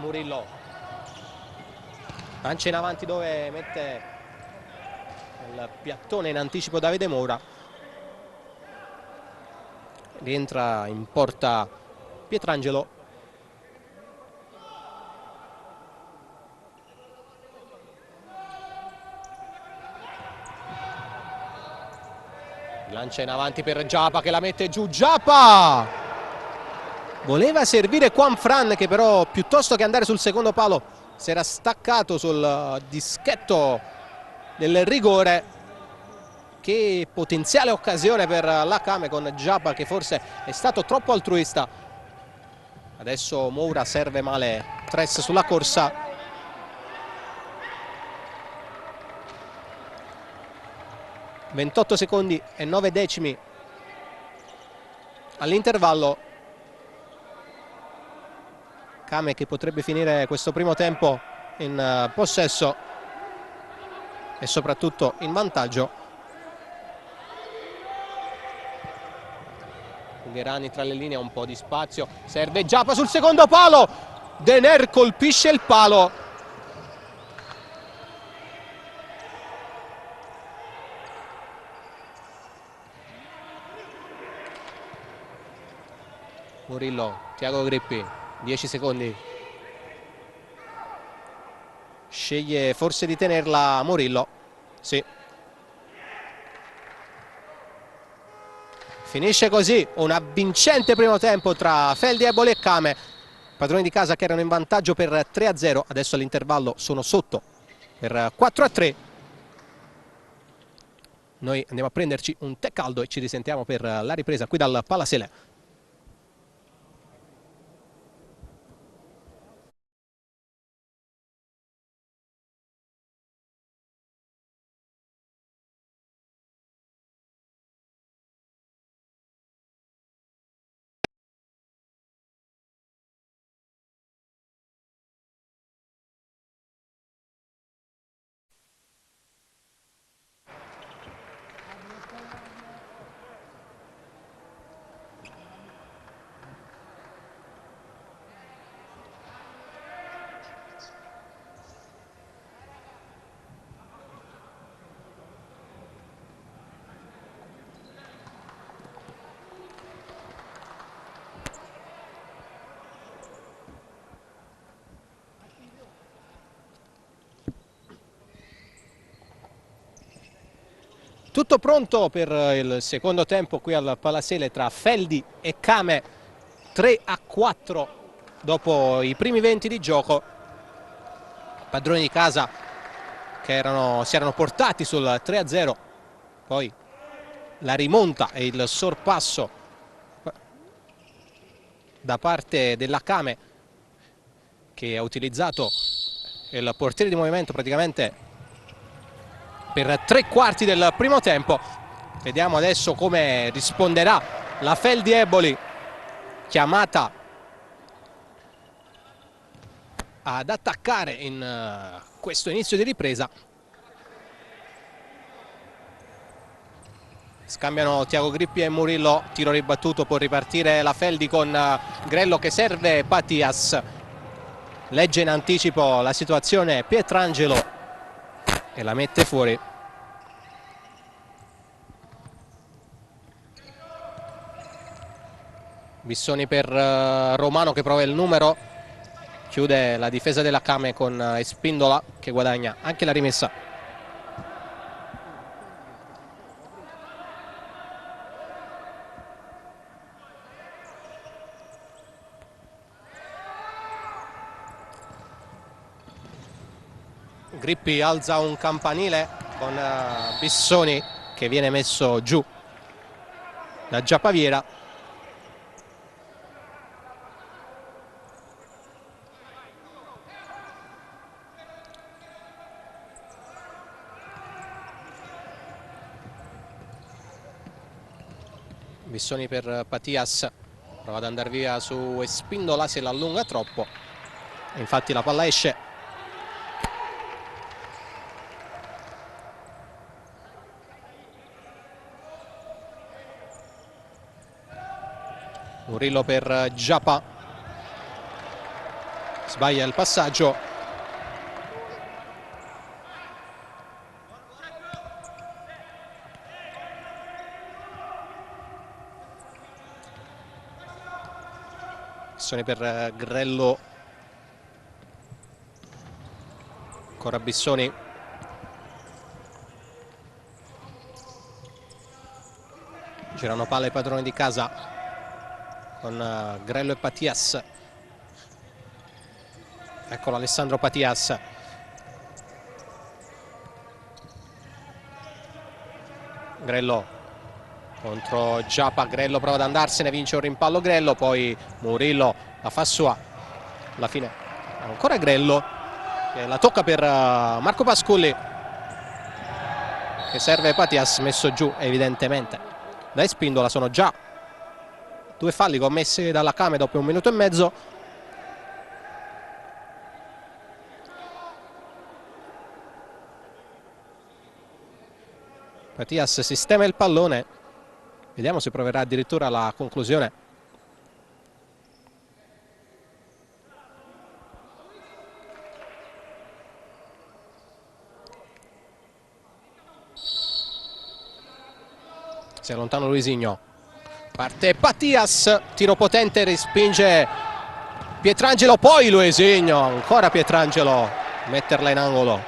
Murillo lancia in avanti dove mette il piattone in anticipo Davide Moura, rientra in porta Pietrangelo. Lancia in avanti per Giapa che la mette giù. Giapa voleva servire Juanfran che però piuttosto che andare sul secondo palo si era staccato sul dischetto del rigore. Che potenziale occasione per la Kame con Giapa che forse è stato troppo altruista. Adesso Moura serve male Tres sulla corsa. ...28 secondi e 9 decimi all'intervallo. Kame che potrebbe finire questo primo tempo in possesso e soprattutto in vantaggio. Ugherani tra le linee, un po' di spazio, serve Giapa sul secondo palo, Dener colpisce il palo. Murillo, Tiago Grippi, 10 secondi. Sceglie forse di tenerla Murillo. Sì. Finisce così un avvincente primo tempo tra Feldi, Eboli e Kame. Padroni di casa che erano in vantaggio per 3-0. Adesso all'intervallo sono sotto per 4-3. Noi andiamo a prenderci un tè caldo e ci risentiamo per la ripresa qui dal Palasele. Tutto pronto per il secondo tempo qui al Palasele tra Feldi e Kame, 3-4 dopo i primi 20 di gioco. Padroni di casa che si erano portati sul 3-0, poi la rimonta e il sorpasso da parte della Kame, che ha utilizzato il portiere di movimento praticamente per 3/4 del primo tempo. Vediamo adesso come risponderà la Feldi Eboli, chiamata ad attaccare in questo inizio di ripresa. Scambiano Tiago Grippi e Murillo, tiro ribattuto, può ripartire la Feldi con Grello che serve Patias, legge in anticipo la situazione Pietrangelo e la mette fuori. Bissoni per Romano che prova il numero, chiude la difesa della Kame con Espindola che guadagna anche la rimessa. Grippi alza un campanile con Bissoni che viene messo giù da Giapaviera. Bissoni per Patias, prova ad andare via su Espindola, se l'allunga troppo e infatti la palla esce. Murillo per Giappa, sbaglia il passaggio. Bissoni per Grello, ancora Bissoni, girano palla ai padroni di casa con Grello e Patias. Eccolo Alessandro Patias, Grello contro Giappa, Grello prova ad andarsene, vince un rimpallo Grello, poi Murillo la fa sua, alla fine ancora Grello che la tocca per Marco Pasculli che serve Patias, messo giù evidentemente da Espindola. Sono già 2 falli commessi dalla Kame dopo 1 minuto e mezzo. Patias sistema il pallone, vediamo se proverà addirittura la conclusione. Si allontana Luisigno. Parte Patias, tiro potente, respinge Pietrangelo, poi Luisigno, ancora Pietrangelo, metterla in angolo.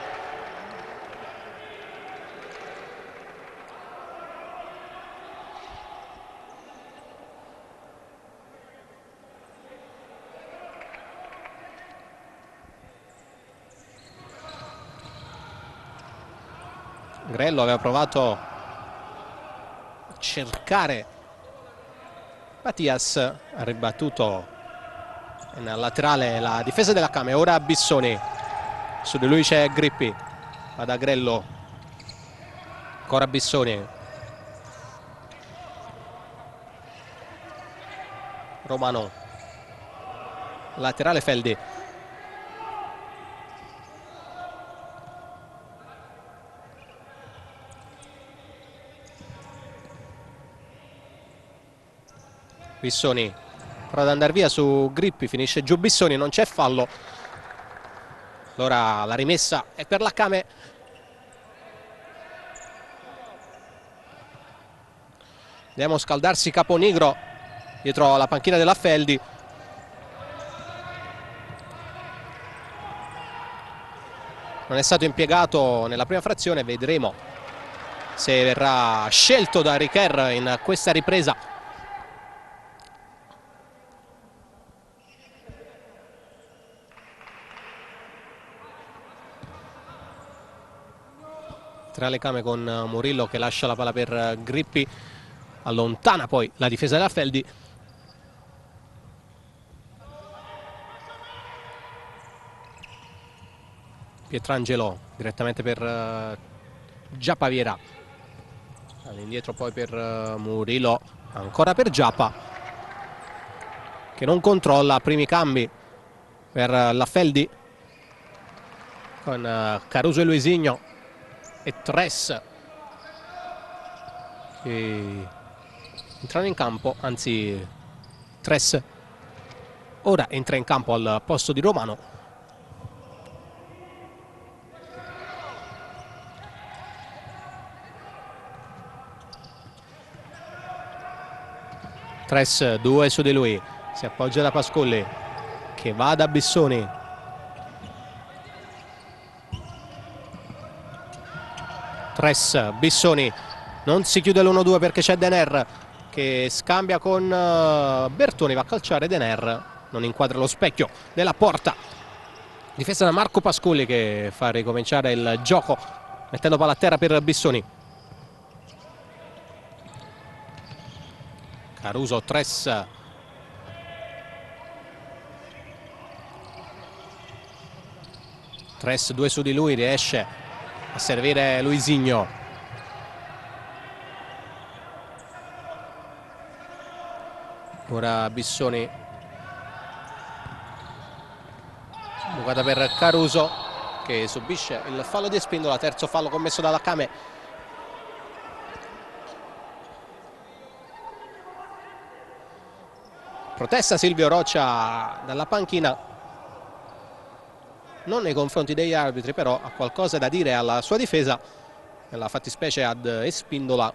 Grello aveva provato a cercare Patias, ha ribattuto in laterale la difesa della Kame. Ora Bissoni, su di lui c'è Grippi, va da Grello, ancora Bissoni, Romano, laterale Feldi, Bissoni prova ad andare via su Grippi, finisce giù Bissoni, non c'è fallo. Allora la rimessa è per la Kame. Vediamo scaldarsi Caponigro dietro la panchina della Feldi. Non è stato impiegato nella prima frazione, vedremo se verrà scelto da Riquer in questa ripresa. Tra le came con Murillo che lascia la palla per Grippi, allontana poi la difesa della Feldi. Pietrangelo direttamente per Giappaviera, all'indietro poi per Murillo, ancora per Giappa che non controlla. Primi cambi per la Feldi con Caruso e Luisigno e Tres che entrano in campo, anzi Tres ora entra in campo al posto di Romano. Tres, 2 su di lui, si appoggia da Pascolli che va da Bissoni. Tres, Bissoni, non si chiude l'1-2 perché c'è Dener che scambia con Bertoni, va a calciare Dener, non inquadra lo specchio della porta. Difesa da Marco Pascolli che fa ricominciare il gioco mettendo palla a terra per Bissoni. Caruso, Tres, Tres 2 su di lui, riesce a servire Luisigno. Ora Bissoni, bucata per Caruso che subisce il fallo di Espindola, terzo fallo commesso dalla Came. Protesta Silvio Roccia dalla panchina, non nei confronti degli arbitri, però ha qualcosa da dire alla sua difesa, nella fattispecie ad Espindola.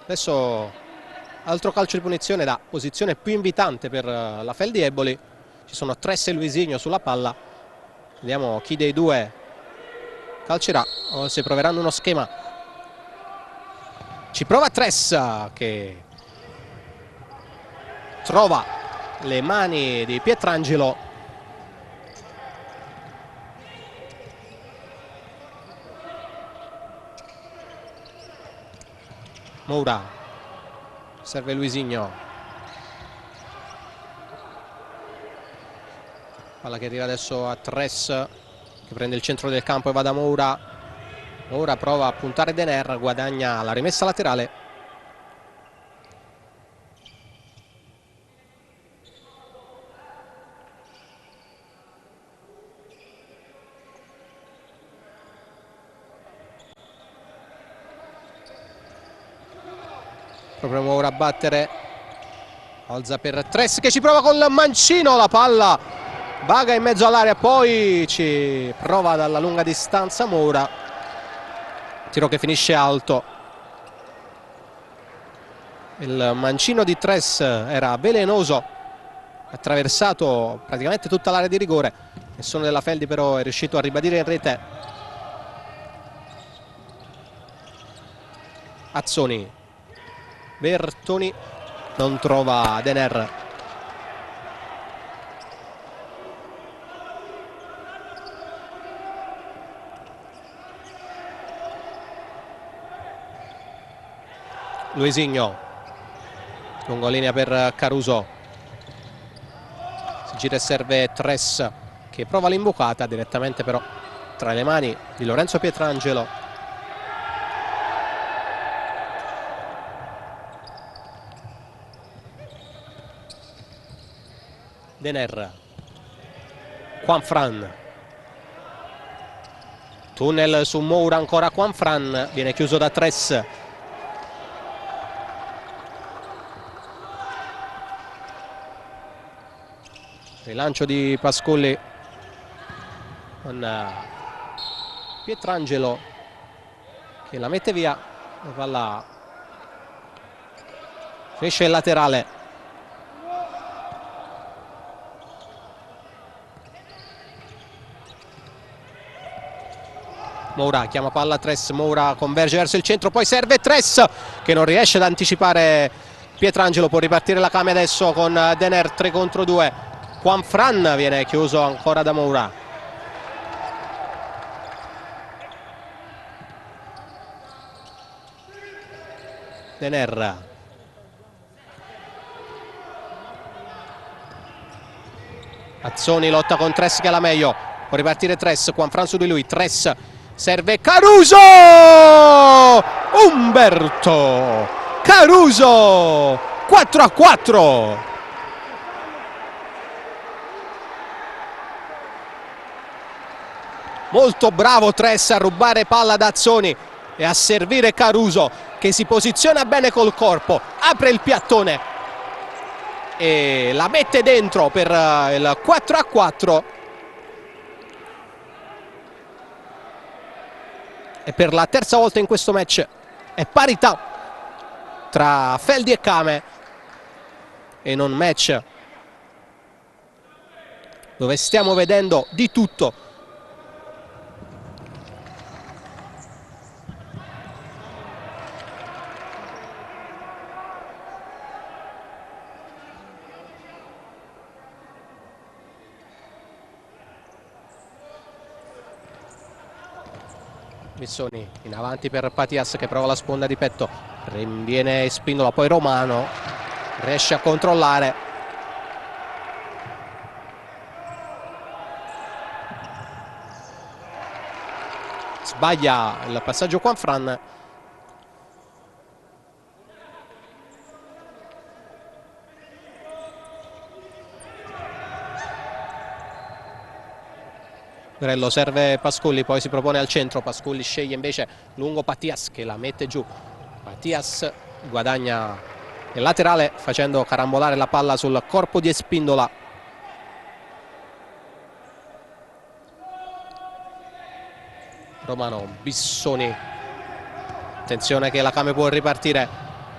Adesso altro calcio di punizione da posizione più invitante per la Feldi Eboli. Ci sono Tres e Luisigno sulla palla, vediamo chi dei due calcerà o se proveranno uno schema. Ci prova Tres che trova le mani di Pietrangelo. Moura, serve Luisigno. Palla che arriva adesso a Tres che prende il centro del campo e va da Moura. Ora prova a puntare Dener, guadagna la rimessa laterale. Proprio ora a battere. Alza per Tres che ci prova col mancino, la palla vaga in mezzo all'area, poi ci prova dalla lunga distanza Moura. Tiro che finisce alto. Il mancino di Tres era velenoso, ha attraversato praticamente tutta l'area di rigore. Nessuno della Feldi però è riuscito a ribadire in rete. Azzoni, Bertoni non trova Dener. Luisigno, lungolinea per Caruso, si gira e serve Tres che prova l'imbucata direttamente però tra le mani di Lorenzo Pietrangelo. Dener, Juanfran, tunnel su Moura, ancora Juanfran, viene chiuso da Tres. Rilancio di Pascolli con Pietrangelo che la mette via, la palla finisce il laterale. Moura chiama palla a Tres, Moura converge verso il centro, poi serve Tres che non riesce ad anticipare Pietrangelo. Può ripartire la Came adesso con Dener 3 contro 2. Juanfran viene chiuso ancora da Moura. Dener, Azzoni lotta con Tres che ha la meglio, può ripartire Tres, Juanfran su di lui, Tres serve Caruso, Umberto Caruso, 4-4. Molto bravo Tres a rubare palla da Azzoni e a servire Caruso, che si posiziona bene col corpo, apre il piattone e la mette dentro per il 4-4. E per la terza volta in questo match è parità tra Feldi e Came, e in un match dove stiamo vedendo di tutto. Bissoni in avanti per Patias che prova la sponda di petto, rinviene Spindola, poi Romano riesce a controllare, sbaglia il passaggio Juanfran. Grello serve Pasculli, poi si propone al centro, Pasculli sceglie invece lungo Patias che la mette giù. Patias guadagna il laterale facendo carambolare la palla sul corpo di Espindola. Romano, Bissoni, attenzione che la Came può ripartire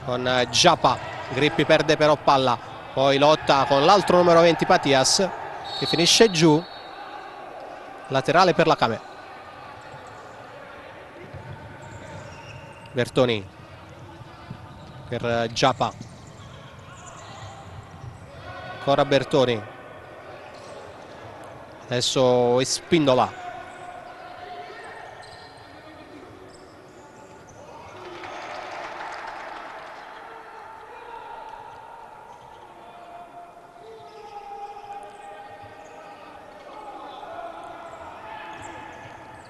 con Giappa, Grippi perde però palla, poi lotta con l'altro numero 20 Patias che finisce giù. Laterale per la Came. Bertoni per Giappa, ancora Bertoni, adesso Espindola,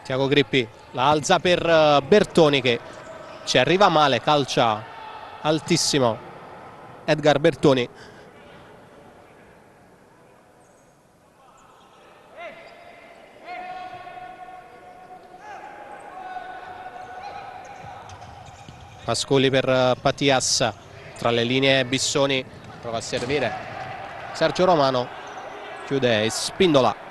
Tiago Grippi la alza per Bertoni che ci arriva male, calcia altissimo Edgar Bertoni. Pascoli per Patias, tra le linee Bissoni prova a servire Sergio Romano, chiude Spindola.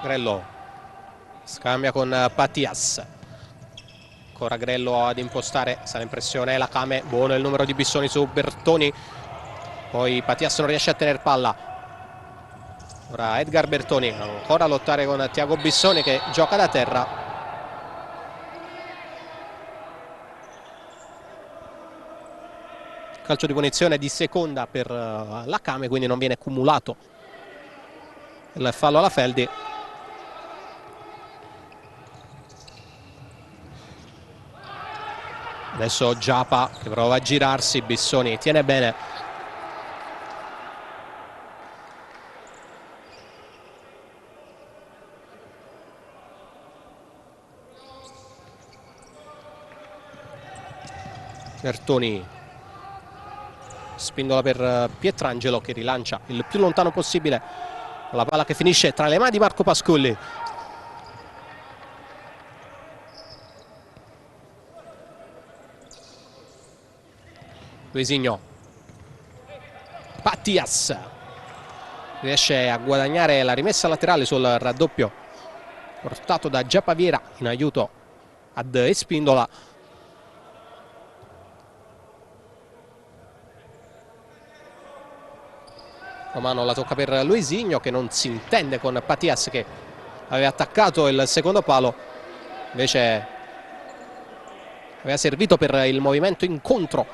Grello scambia con Patias, ancora Grello ad impostare, sa l'impressione la Came, buono il numero di Bissoni su Bertoni, poi Patias non riesce a tenere palla, ora Edgar Bertoni ancora a lottare con Tiago Bissoni che gioca da terra. Calcio di punizione di seconda per la Came, quindi non viene cumulato il fallo alla Feldi. Adesso Giappa che prova a girarsi, Bissoni tiene bene. Bertoni, Spindola per Pietrangelo che rilancia il più lontano possibile la palla che finisce tra le mani di Marco Pasculli. Luisinho, Patias riesce a guadagnare la rimessa laterale sul raddoppio portato da Giappaviera in aiuto ad Espindola. Romano la tocca per Luisinho, che non si intende con Patias, che aveva attaccato il secondo palo, invece aveva servito per il movimento incontro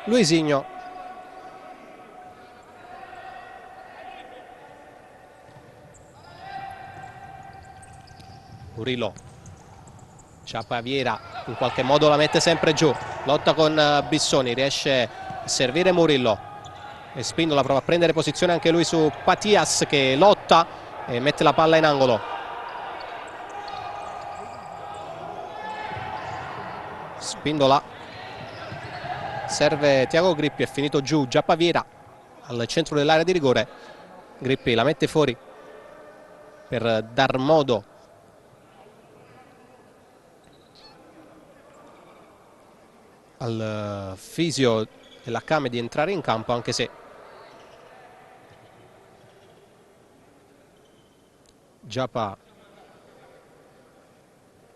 Luisinho. Murillo, Chapaviera in qualche modo la mette sempre giù, lotta con Bissoni, riesce a servire Murillo e Spindola prova a prendere posizione anche lui su Patias, che lotta e mette la palla in angolo. Spindola, serve Tiago Grippi, è finito giù Giappaviera al centro dell'area di rigore. Grippi la mette fuori per dar modo al fisio della Came di entrare in campo, anche se Giappa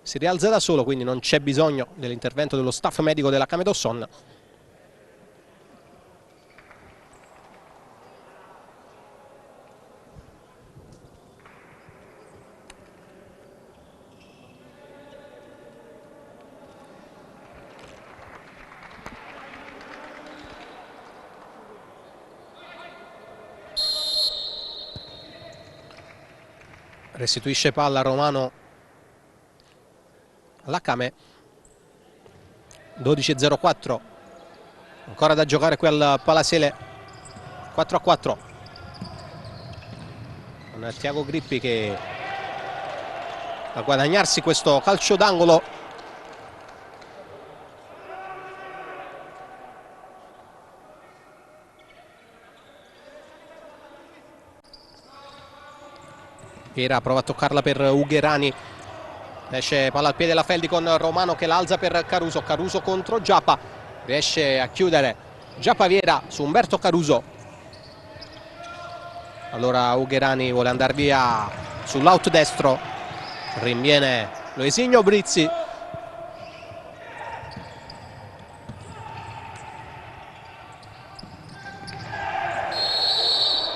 si rialza da solo, quindi non c'è bisogno dell'intervento dello staff medico della Came d'Osson. Restituisce palla Romano alla Came. 12:04 ancora da giocare qui al Palasele. 4-4 con Tiago Grippi che a guadagnarsi questo calcio d'angolo. Era prova a toccarla per Ugherani, esce palla al piede della Feldi con Romano che l'alza per Caruso. Caruso contro Giappa, riesce a chiudere Giappaviera su Umberto Caruso. Allora Ugherani vuole andare via sull'out destro, rinviene Luisinho Brizzi.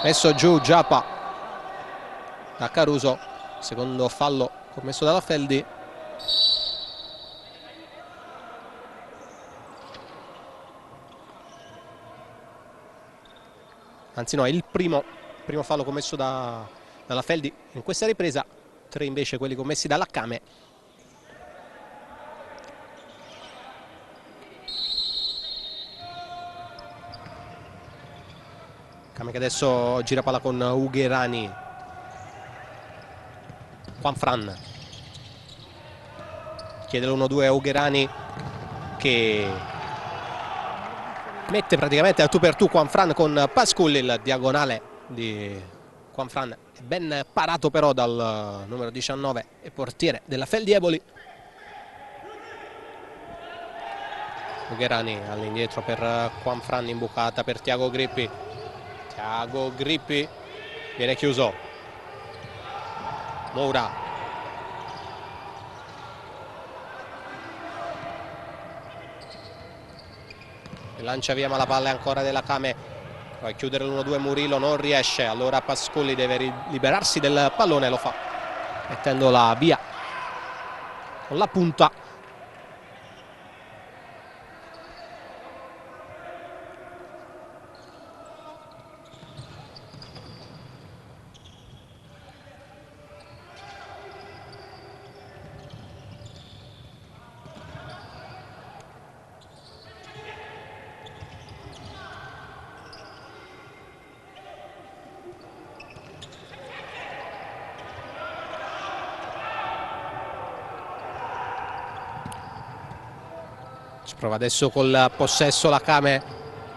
Messo giù Giappa da Caruso, secondo fallo commesso dalla Feldi. Anzi no, è il primo fallo commesso dalla Feldi in questa ripresa, 3 invece quelli commessi dalla Came. Came che adesso gira palla con Ugherani. Juanfran chiede l'1-2 a Ugherani, che mette praticamente a tu per tu Juanfran con Pasculli. Il diagonale di Juanfran è ben parato però dal numero 19 e portiere della Feldi Eboli. Ugherani all'indietro per Juanfran, imbucata per Tiago Grippi. Tiago Grippi viene chiuso. Moura, e lancia via, ma la palla è ancora della Came. Poi chiudere l'1-2 Murillo non riesce, allora Pasculli deve liberarsi del pallone, lo fa mettendola via con la punta. Ci prova adesso col possesso la Came.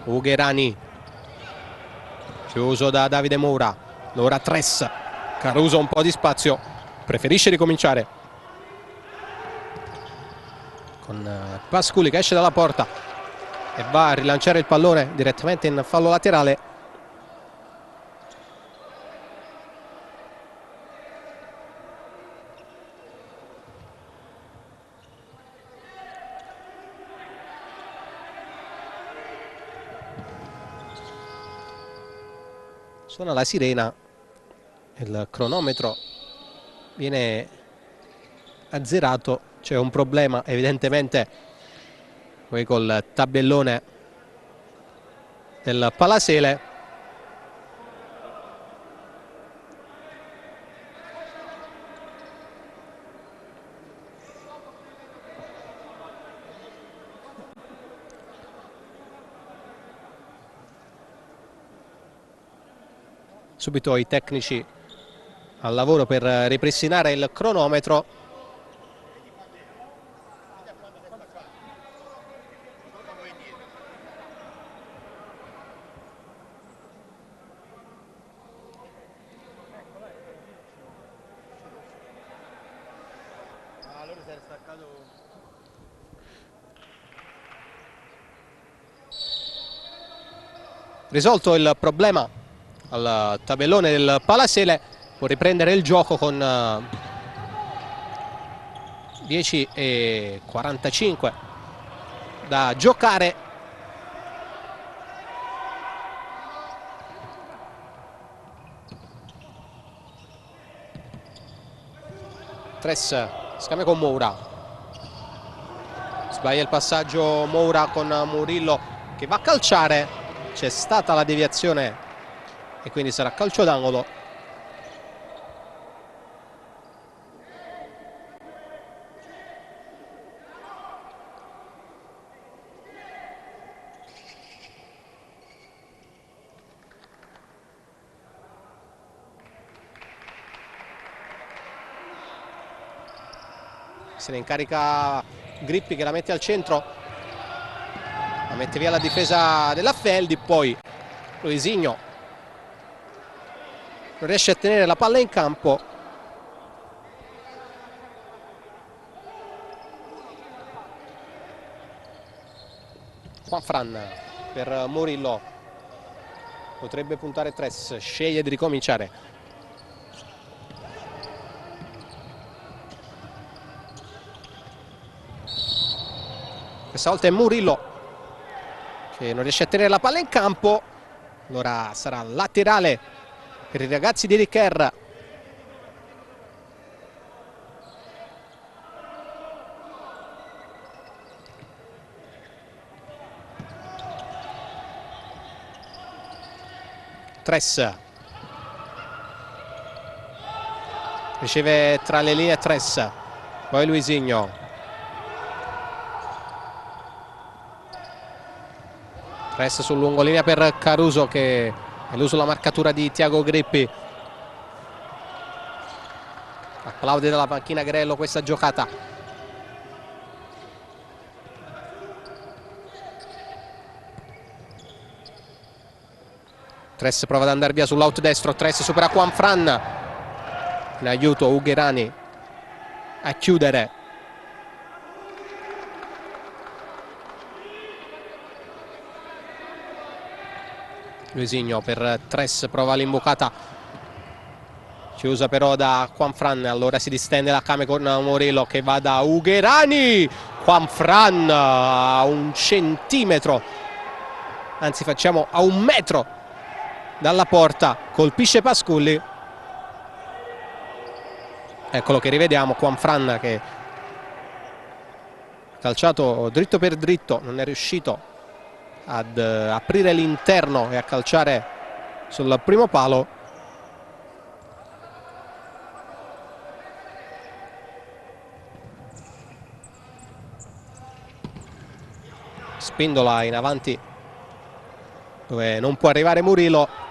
Ugherani chiuso da Davide Moura. Ora Tress, Caruso un po' di spazio, preferisce ricominciare con Pasculli che esce dalla porta e va a rilanciare il pallone direttamente in fallo laterale. Suona la sirena, il cronometro viene azzerato, c'è un problema evidentemente poi col tabellone del Palasele. Subito i tecnici al lavoro per ripristinare il cronometro. Risolto il problema al tabellone del Palasele, può riprendere il gioco con 10:45 da giocare. Tres scambia con Moura, sbaglia il passaggio Moura con Murillo che va a calciare, c'è stata la deviazione e quindi sarà calcio d'angolo. Se ne incarica Grippi che la mette al centro, la mette via la difesa della Feldi, poi Luisinho non riesce a tenere la palla in campo. Juanfran per Murillo, potrebbe puntare Tres, sceglie di ricominciare. Questa volta è Murillo che non riesce a tenere la palla in campo, allora sarà laterale per i ragazzi di Richer. Tres riceve tra le linee Tres, poi Luisinho. Tres sul lungolinea per Caruso che ha eluso la marcatura di Tiago Grippi. Applaude dalla panchina Grello questa giocata. Tres prova ad andare via sull'out destro, Tres supera Juanfran, in aiuto Ugherani a chiudere. Luisinho per Tres, prova l'imbucata chiusa però da Juanfran, allora si distende la Came con Murillo che va da Ugherani. Juanfran a 1 centimetro, anzi facciamo a 1 metro dalla porta, colpisce Pasculli. Eccolo che rivediamo, Juanfran che calciato dritto per dritto, non è riuscito ad aprire l'interno e a calciare sul primo palo. Spindola in avanti dove non può arrivare Murillo.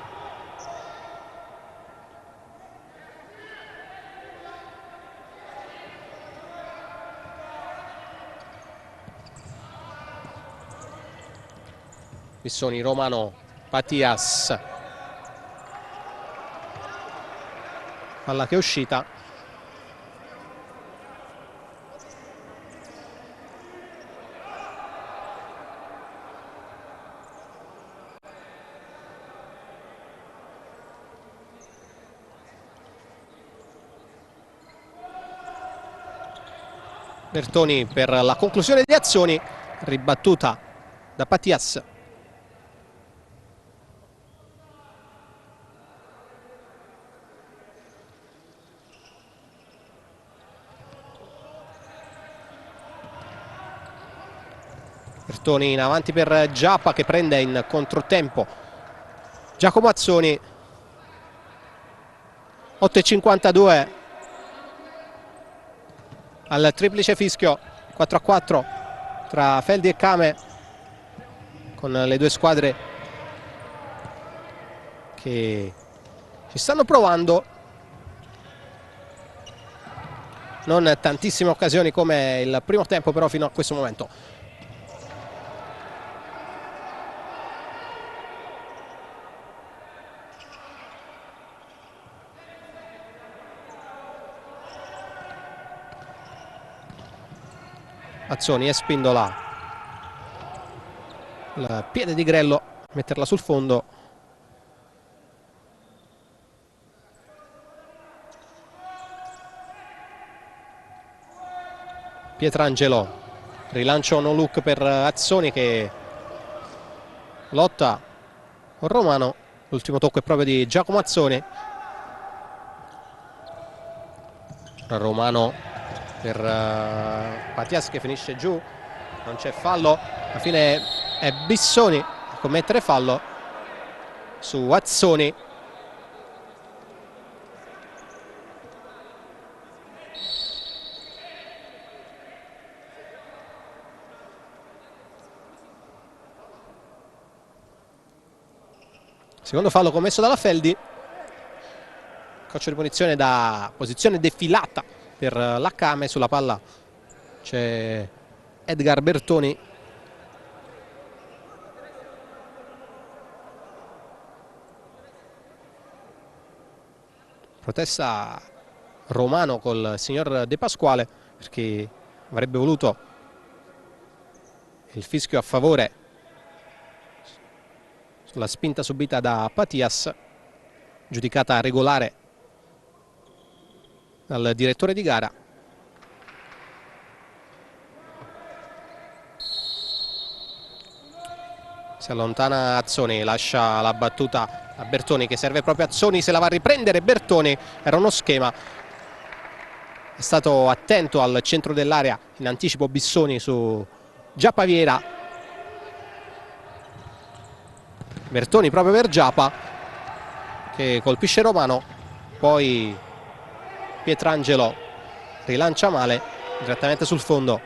Pissoni, Romano, Patias, palla che è uscita. Bertoni per la conclusione di azioni, ribattuta da Patias. Bertoni in avanti per Giappa che prende in controtempo Giacomo Azzoni. 8,52 al triplice fischio, 4-4 tra Feldi e Kame, con le due squadre che ci stanno provando. Non tantissime occasioni come il primo tempo però fino a questo momento. Azzoni e Spindola, il piede di Grello, metterla sul fondo. Pietrangelo, rilancio no look per Azzoni che lotta con Romano. L'ultimo tocco è proprio di Giacomo Azzoni. Romano per Patias che finisce giù, non c'è fallo, alla fine è Bissoni a commettere fallo su Azzoni. Secondo fallo commesso dalla Feldi. Calcio di punizione da posizione defilata per la Kame. Sulla palla c'è Edgar Bertoni. Protesta Romano col signor De Pasquale perché avrebbe voluto il fischio a favore sulla spinta subita da Patias, giudicata regolare dal direttore di gara. Si allontana Azzoni, lascia la battuta a Bertoni che serve proprio Azzoni, se la va a riprendere Bertoni, era uno schema. È stato attento al centro dell'area in anticipo Bissoni su Giappaviera. Bertoni proprio per Giappa che colpisce Romano, poi Pietrangelo rilancia male direttamente sul fondo.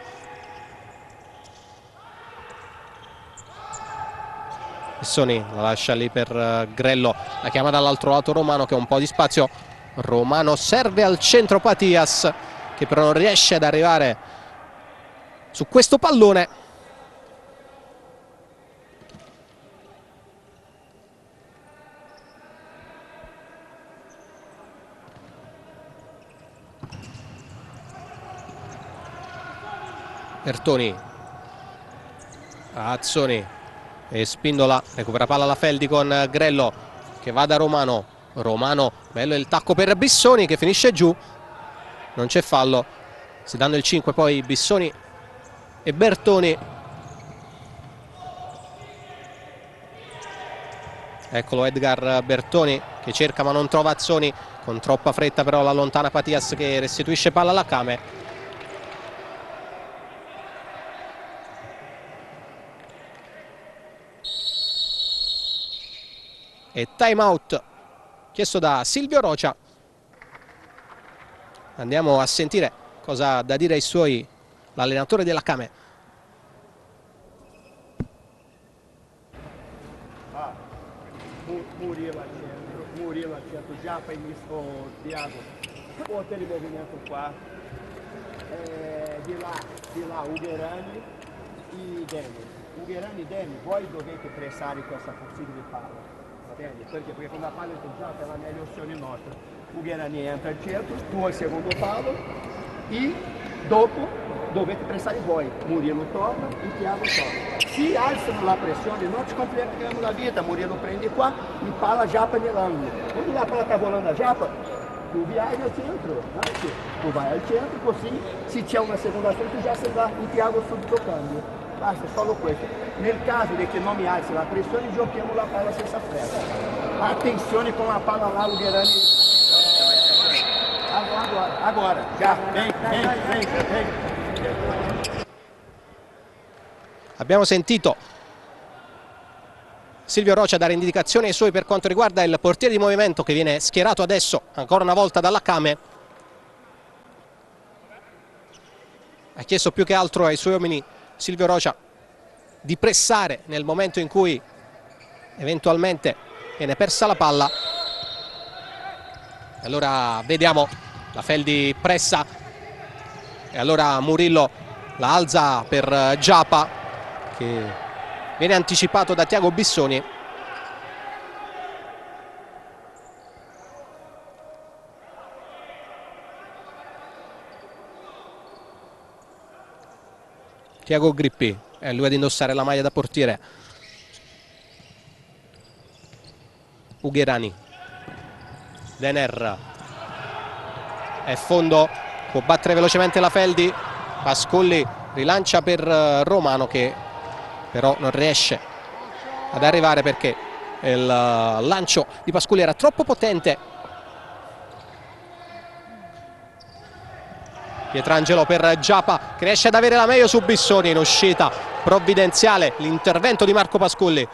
Bissoni la lascia lì per Grello, la chiama dall'altro lato Romano che ha un po' di spazio. Romano serve al centro Patias che però non riesce ad arrivare su questo pallone. Bertoni, Azzoni e Spindola, recupera palla la Feldi con Grello che va da Romano. Romano, bello il tacco per Bissoni che finisce giù, non c'è fallo, si danno il 5 poi Bissoni e Bertoni. Eccolo Edgar Bertoni che cerca ma non trova Azzoni, con troppa fretta però la allontana Patias che restituisce palla alla Kame. E time out chiesto da Silvio Rocia. Andiamo a sentire cosa ha da dire ai suoi l'allenatore della Kame. Murilo aqui dentro, Giappa início, Thiago, outro ele movimento 4, de lá Ugherani e Demi. Ugherani e Demi, voi dovete pressare questa possibile palla, entende? Perché quando a palla è Giappa è la meglio opzione nostra. Ugherani entra al centro, tu al secondo palo e dopo dovete pressare voi. Murilo torna e Thiago torna. Se alzano la pressione, non ci complichiamo la vita. Murilo prende qua e palla Giappa nell'angolo. Quando la palla sta volando a Giappa, tu viaggi al centro, anche. Tu vai al centro, così se c'è una seconda azione tu già sei là e Thiago subito cambia. Basta, solo questo. Nel caso di che non mi alzi la pressione, giochiamo la palla senza fretta. Attenzione con la palla là, Ugherani. Agora, já, vem. Abbiamo sentito Silvio Rocha dare indicazioni ai suoi per quanto riguarda il portiere di movimento, che viene schierato adesso ancora una volta dalla Kame. Ha chiesto più che altro ai suoi uomini Silvio Rocha di pressare nel momento in cui eventualmente viene persa la palla. E allora vediamo, la Feldi pressa e allora Murillo la alza per Giapa, che viene anticipato da Tiago Bissoni. Tiago Grippi è lui ad indossare la maglia da portiere. Ugherani, Dener, è fondo, può battere velocemente la Feldi. Pascolli rilancia per Romano, che però non riesce ad arrivare perché il lancio di Pascolli era troppo potente. Pietrangelo per Giapa, che riesce ad avere la meglio su Bissoni, in uscita provvidenziale l'intervento di Marco Pascolli.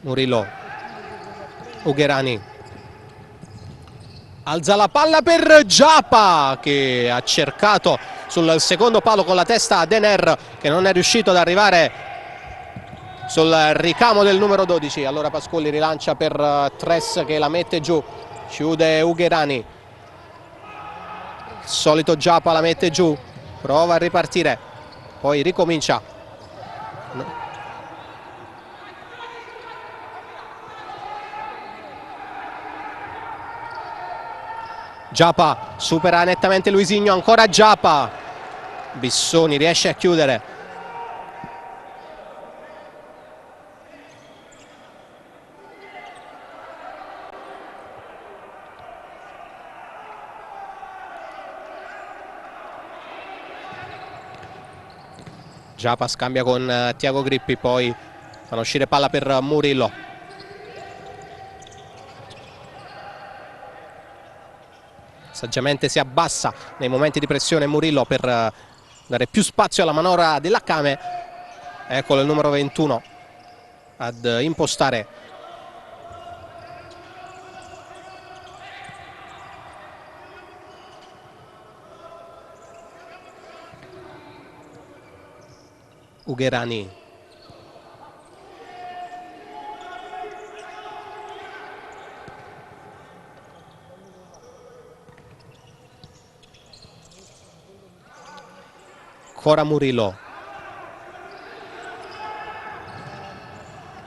Murillo, Ugherani, alza la palla per Giapa, che ha cercato sul secondo palo con la testa a Dener, che non è riuscito ad arrivare sul ricamo del numero 12. Allora Pascolli rilancia per Tres, che la mette giù, chiude Ugherani, il solito Giapa la mette giù, prova a ripartire, poi ricomincia. Giapa supera nettamente Luisigno, ancora Giapa, Bissoni riesce a chiudere. Giapa scambia con Tiago Grippi, poi fanno uscire palla per Murillo. Saggiamente si abbassa nei momenti di pressione Murillo per dare più spazio alla manovra della Kame. Eccolo il numero 21 ad impostare. Ugherani. Ancora Murillo.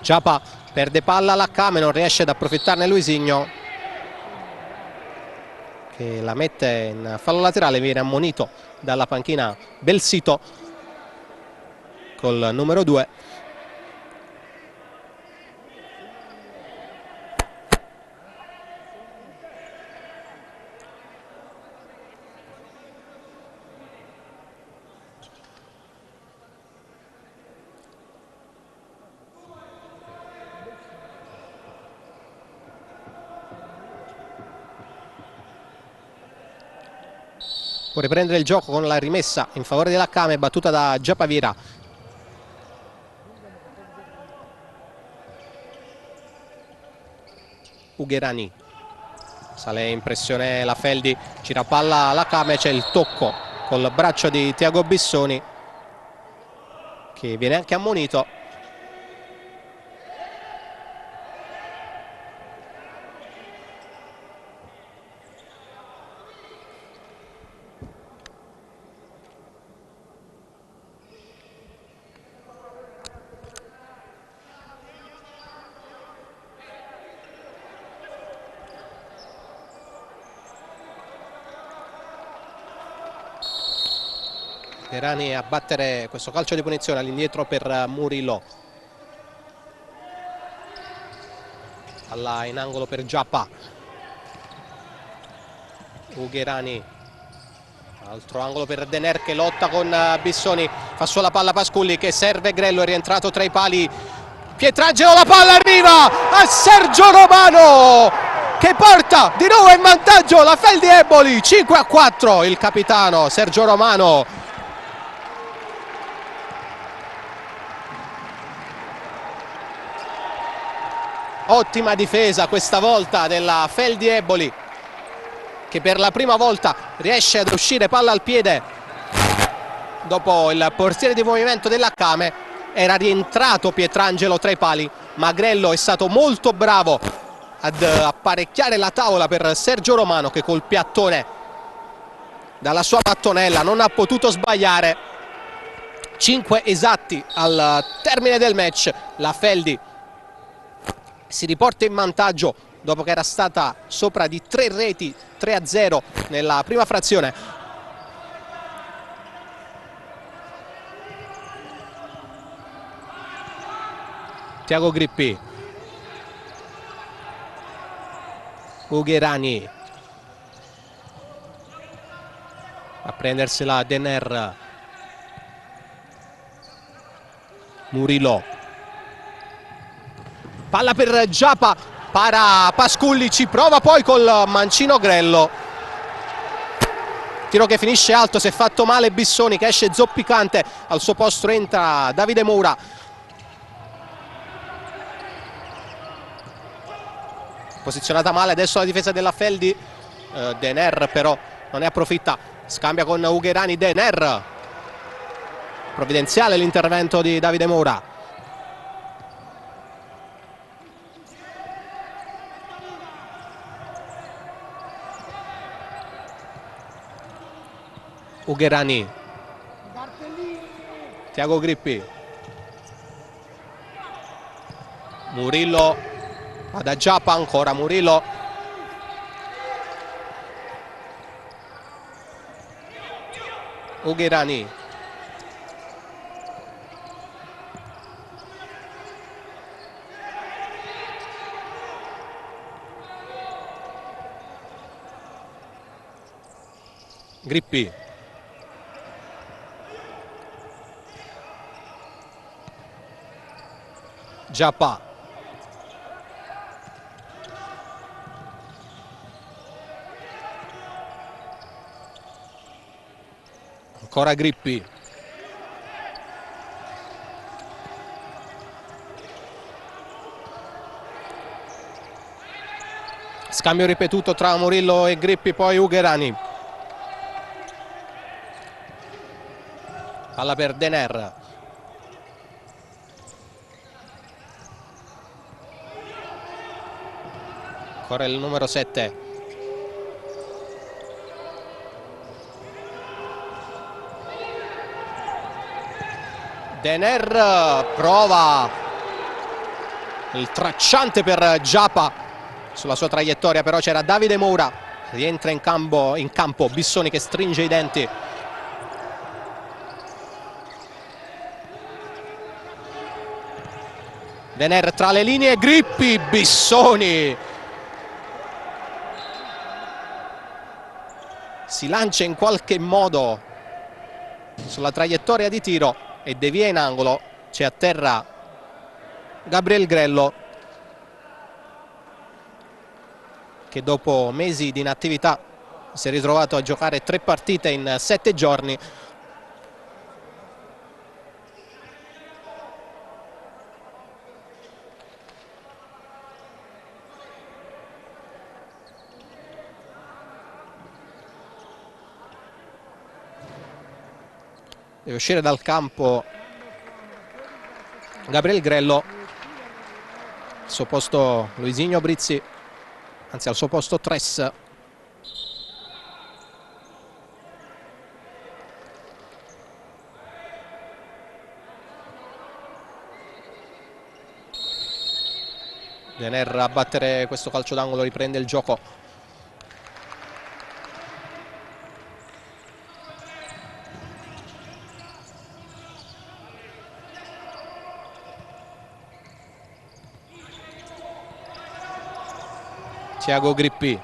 Giapa perde palla alla Kame, non riesce ad approfittarne Luisigno, che la mette in fallo laterale, viene ammonito dalla panchina Belsito col numero 2. Può riprendere il gioco con la rimessa in favore della Kame, battuta da Giapavira. Ugherani, sale in pressione la Feldi, gira palla alla Kame, c'è il tocco col braccio di Tiago Bissoni, che viene anche ammonito. Ugherani a battere questo calcio di punizione all'indietro per Murillo. Palla in angolo per Giappa. Ugherani, altro angolo per Dener, che lotta con Bissoni, fa sulla palla Pasculli, che serve Grello, è rientrato tra i pali Pietrangelo, la palla arriva a Sergio Romano che porta di nuovo in vantaggio la Feldi Eboli. 5-4 il capitano Sergio Romano. Ottima difesa questa volta della Feldi Eboli, che per la prima volta riesce ad uscire palla al piede dopo il portiere di movimento della Came. Era rientrato Pietrangelo tra i pali, ma Grello è stato molto bravo ad apparecchiare la tavola per Sergio Romano, che col piattone dalla sua mattonella non ha potuto sbagliare. 5 esatti al termine del match. La Feldi si riporta in vantaggio dopo che era stata sopra di 3 reti, 3-0 nella prima frazione. Tiago Grippi, Ugherani a prendersela Dener, Murillo, palla per Giappa, para Pasculli, ci prova poi col mancino Grello, tiro che finisce alto, si è fatto male Bissoni che esce zoppicante, al suo posto entra Davide Moura. Posizionata male adesso la difesa della Feldi, Dener però non ne approfitta, scambia con Ugherani. Dener, provvidenziale l'intervento di Davide Moura. Ugherani, Tiago Grippi, Murillo ad Giappa, ancora Murillo, Ugherani, Grippi, Giappa, ancora Grippi, scambio ripetuto tra Murillo e Grippi, poi Ugherani, palla per Dener, ancora il numero 7, Dener, prova il tracciante per Giappa sulla sua traiettoria, però c'era Davide Moura, rientra in campo Bissoni che stringe i denti. Dener tra le linee, Grippi, Bissoni si lancia in qualche modo sulla traiettoria di tiro e devia in angolo, c'è a terra Gabriel Grello che dopo mesi di inattività si è ritrovato a giocare 3 partite in 7 giorni. Deve uscire dal campo Gabriel Grello, al suo posto Luisinho Brizzi, anzi al suo posto Tress. Dener a battere questo calcio d'angolo, riprende il gioco. Tiago Grippi,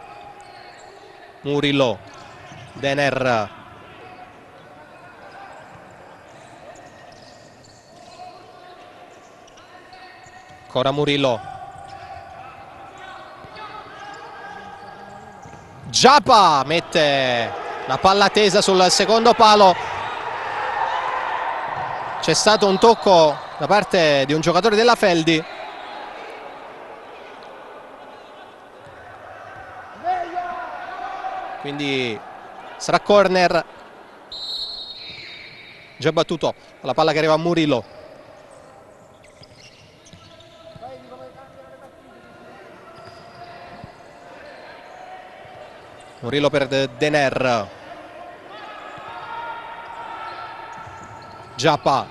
Murillo, Dener, Ancora Murillo. Giappa mette la palla tesa sul secondo palo. C'è stato un tocco da parte di un giocatore della Feldi. Quindi sarà corner. Già battuto la palla che arriva a Murillo. Murillo per Dener. Giappa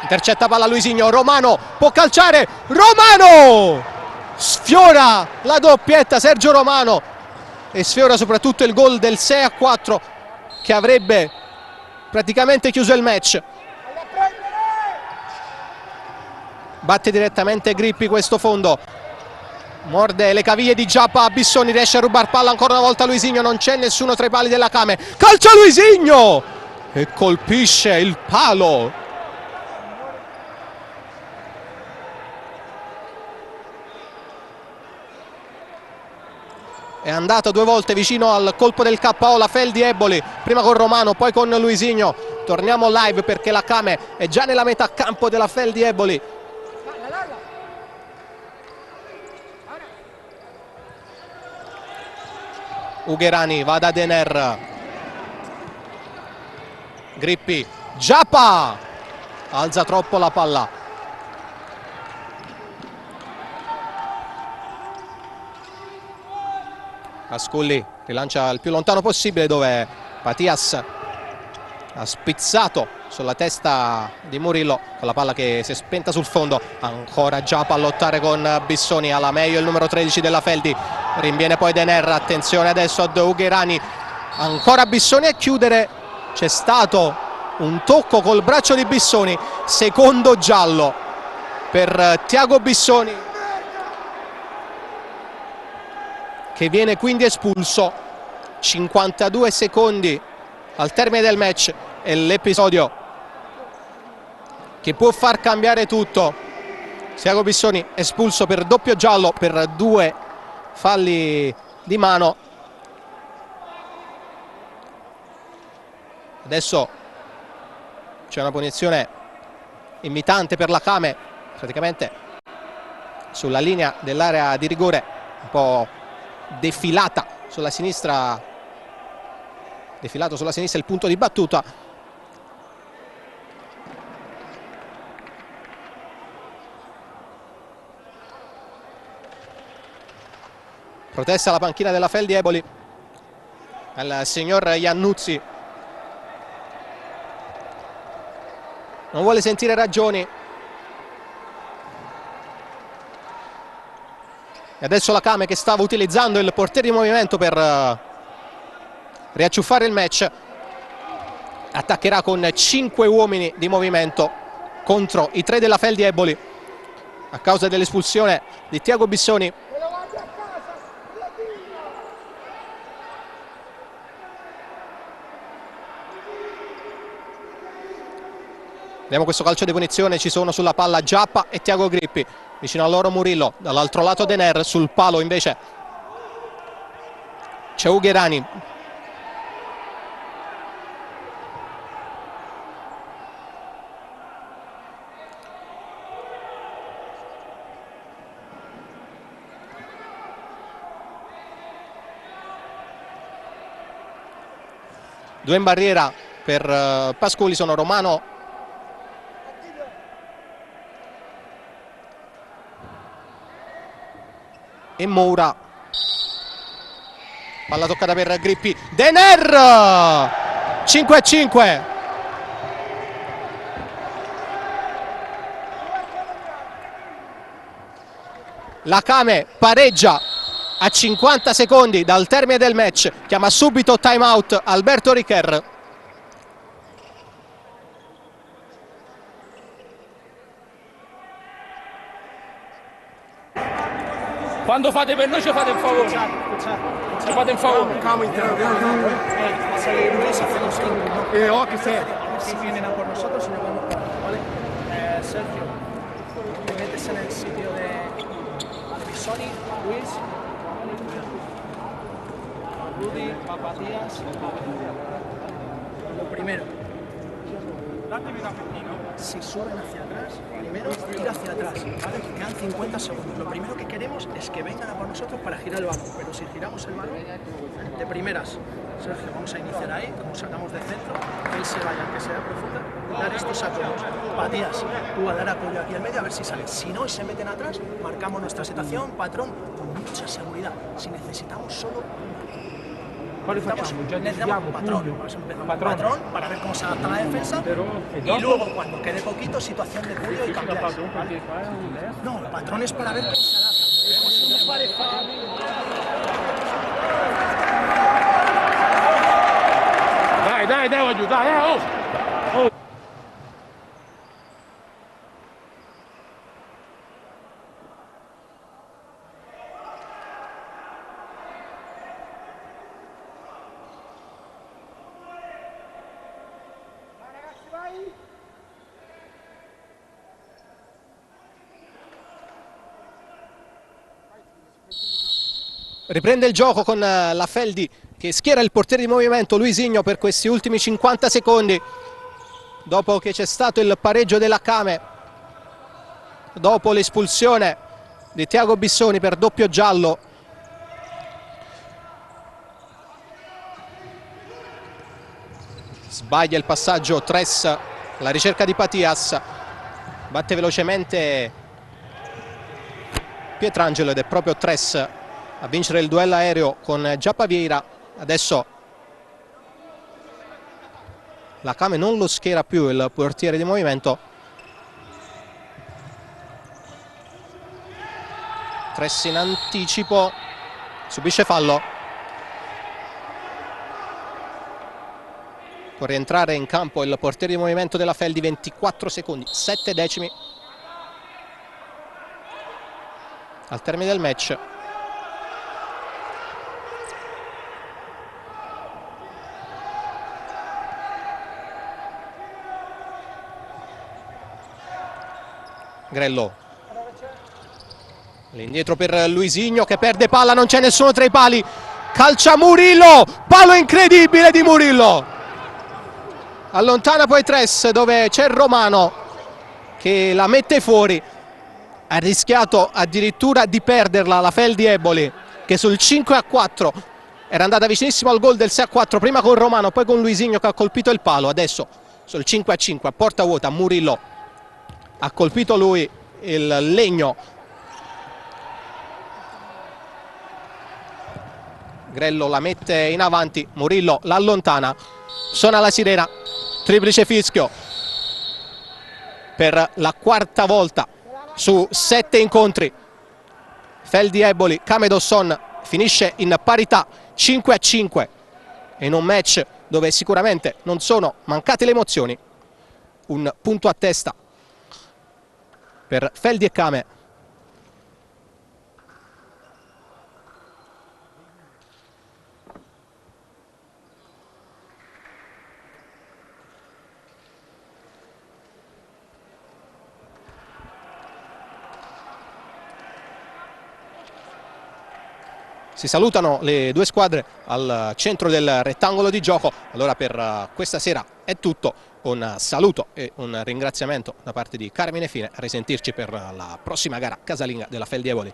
intercetta palla Luisinho. Romano può calciare. Romano sfiora la doppietta Sergio Romano e sfiora soprattutto il gol del 6-4 che avrebbe praticamente chiuso il match. Batte direttamente Grippi questo fondo. Morde le caviglie di Giappa. Bissoni riesce a rubar palla ancora una volta Luisinho. Non c'è nessuno tra i pali della Kame. Calcia Luisinho e colpisce il palo. È andata due volte vicino al colpo del KO la Feldi Eboli, prima con Romano, poi con Luisinho. Torniamo live perché la Kame è già nella metà campo della Feldi Eboli. Ugherani va da Dener. Grippi. Giappa alza troppo la palla. Pasculli rilancia il più lontano possibile dove Patias ha spizzato sulla testa di Murillo con la palla che si è spenta sul fondo. Ancora Giappa a lottare con Bissoni, alla meglio il numero 13 della Feldi. Rinviene poi Dener, attenzione adesso ad Ugherani. Ancora Bissoni a chiudere. C'è stato un tocco col braccio di Bissoni, secondo giallo per Tiago Bissoni, che viene quindi espulso. 52 secondi al termine del match e l'episodio che può far cambiare tutto. Tiago Bissoni espulso per doppio giallo per 2 falli di mano. Adesso c'è una punizione invitante per la Kame, praticamente sulla linea dell'area di rigore, un po' defilata sulla sinistra, defilato sulla sinistra il punto di battuta. Protesta alla panchina della Feldi Eboli al signor Iannuzzi. Non vuole sentire ragioni. E adesso la Kame, che stava utilizzando il portiere di movimento per riacciuffare il match, attaccherà con 5 uomini di movimento contro i 3 della Feldi Eboli a causa dell'espulsione di Tiago Bissoni. Vediamo questo calcio di punizione, ci sono sulla palla Giappa e Tiago Grippi, vicino a loro Murillo, dall'altro lato Dener, sul palo invece c'è Ugherani. Due in barriera per Pasculi sono Romano e Moura. Palla toccata per Grippi. Dener 5-5. La Kame pareggia a 50 secondi dal termine del match. Chiama subito time out Alberto Richer. Quando fate per noi ci fate un favore. Ci fate un favore. Calma, entrando. Si vienen a por nosotros y nos vamos por ahí, ¿vale? Sergio. metes en el sitio de Bisoni, Luis, Rudy, Matías. Lo primero, si suben hacia atrás, primero ir hacia atrás, ¿vale? Quedan 50 segundos. Lo primero que queremos es que vengan a por nosotros para girar el balón, pero si giramos el balón, de primeras, Sergio, vamos a iniciar ahí, como sacamos de centro, que él se vaya, que sea profunda, dar estos apoyos. Matías, tú a dar apoyo aquí al medio a ver si sale. Si no y se meten atrás, marcamos nuestra situación, patrón, con mucha seguridad. Si necesitamos solo... Necesitamos patrón para ver cómo se adapta la defensa y luego cuando quede poquito situación de Julio y cambiar. No, patrón es para ver cómo se adapta. Dai, devo aiutare, oh! Riprende il gioco con la Feldi che schiera il portiere di movimento Luisinho per questi ultimi 50 secondi dopo che c'è stato il pareggio della Came, dopo l'espulsione di Thiago Bissoni per doppio giallo. Sbaglia il passaggio Tres, la ricerca di Patias, batte velocemente Pietrangelo ed è proprio Tres a vincere il duello aereo con Giappa Vieira. Adesso la Came non lo schiera più il portiere di movimento. Tres in anticipo, subisce fallo. Può rientrare in campo il portiere di movimento della Feldi, 24 secondi, 7 decimi al termine del match. Grello, l'indietro per Luisinho che perde palla, non c'è nessuno tra i pali, calcia Murillo, palo incredibile di Murillo, allontana poi Tres dove c'è Romano che la mette fuori. Ha rischiato addirittura di perderla la Feldi Eboli, che sul 5-4 era andata vicinissimo al gol del 6-4, prima con Romano poi con Luisinho che ha colpito il palo. Adesso sul 5-5 a porta vuota Murillo ha colpito lui il legno. Grello la mette in avanti, Murillo la allontana, suona la sirena, triplice fischio per la quarta volta su 7 incontri. Feldi Eboli, Came Dosson finisce in parità 5-5 in un match dove sicuramente non sono mancate le emozioni. Un punto a testa per Feldi e Came. Si salutano le due squadre al centro del rettangolo di gioco. Allora per questa sera è tutto. Un saluto e un ringraziamento da parte di Carmine Fine. A risentirci per la prossima gara casalinga della Feldi Eboli.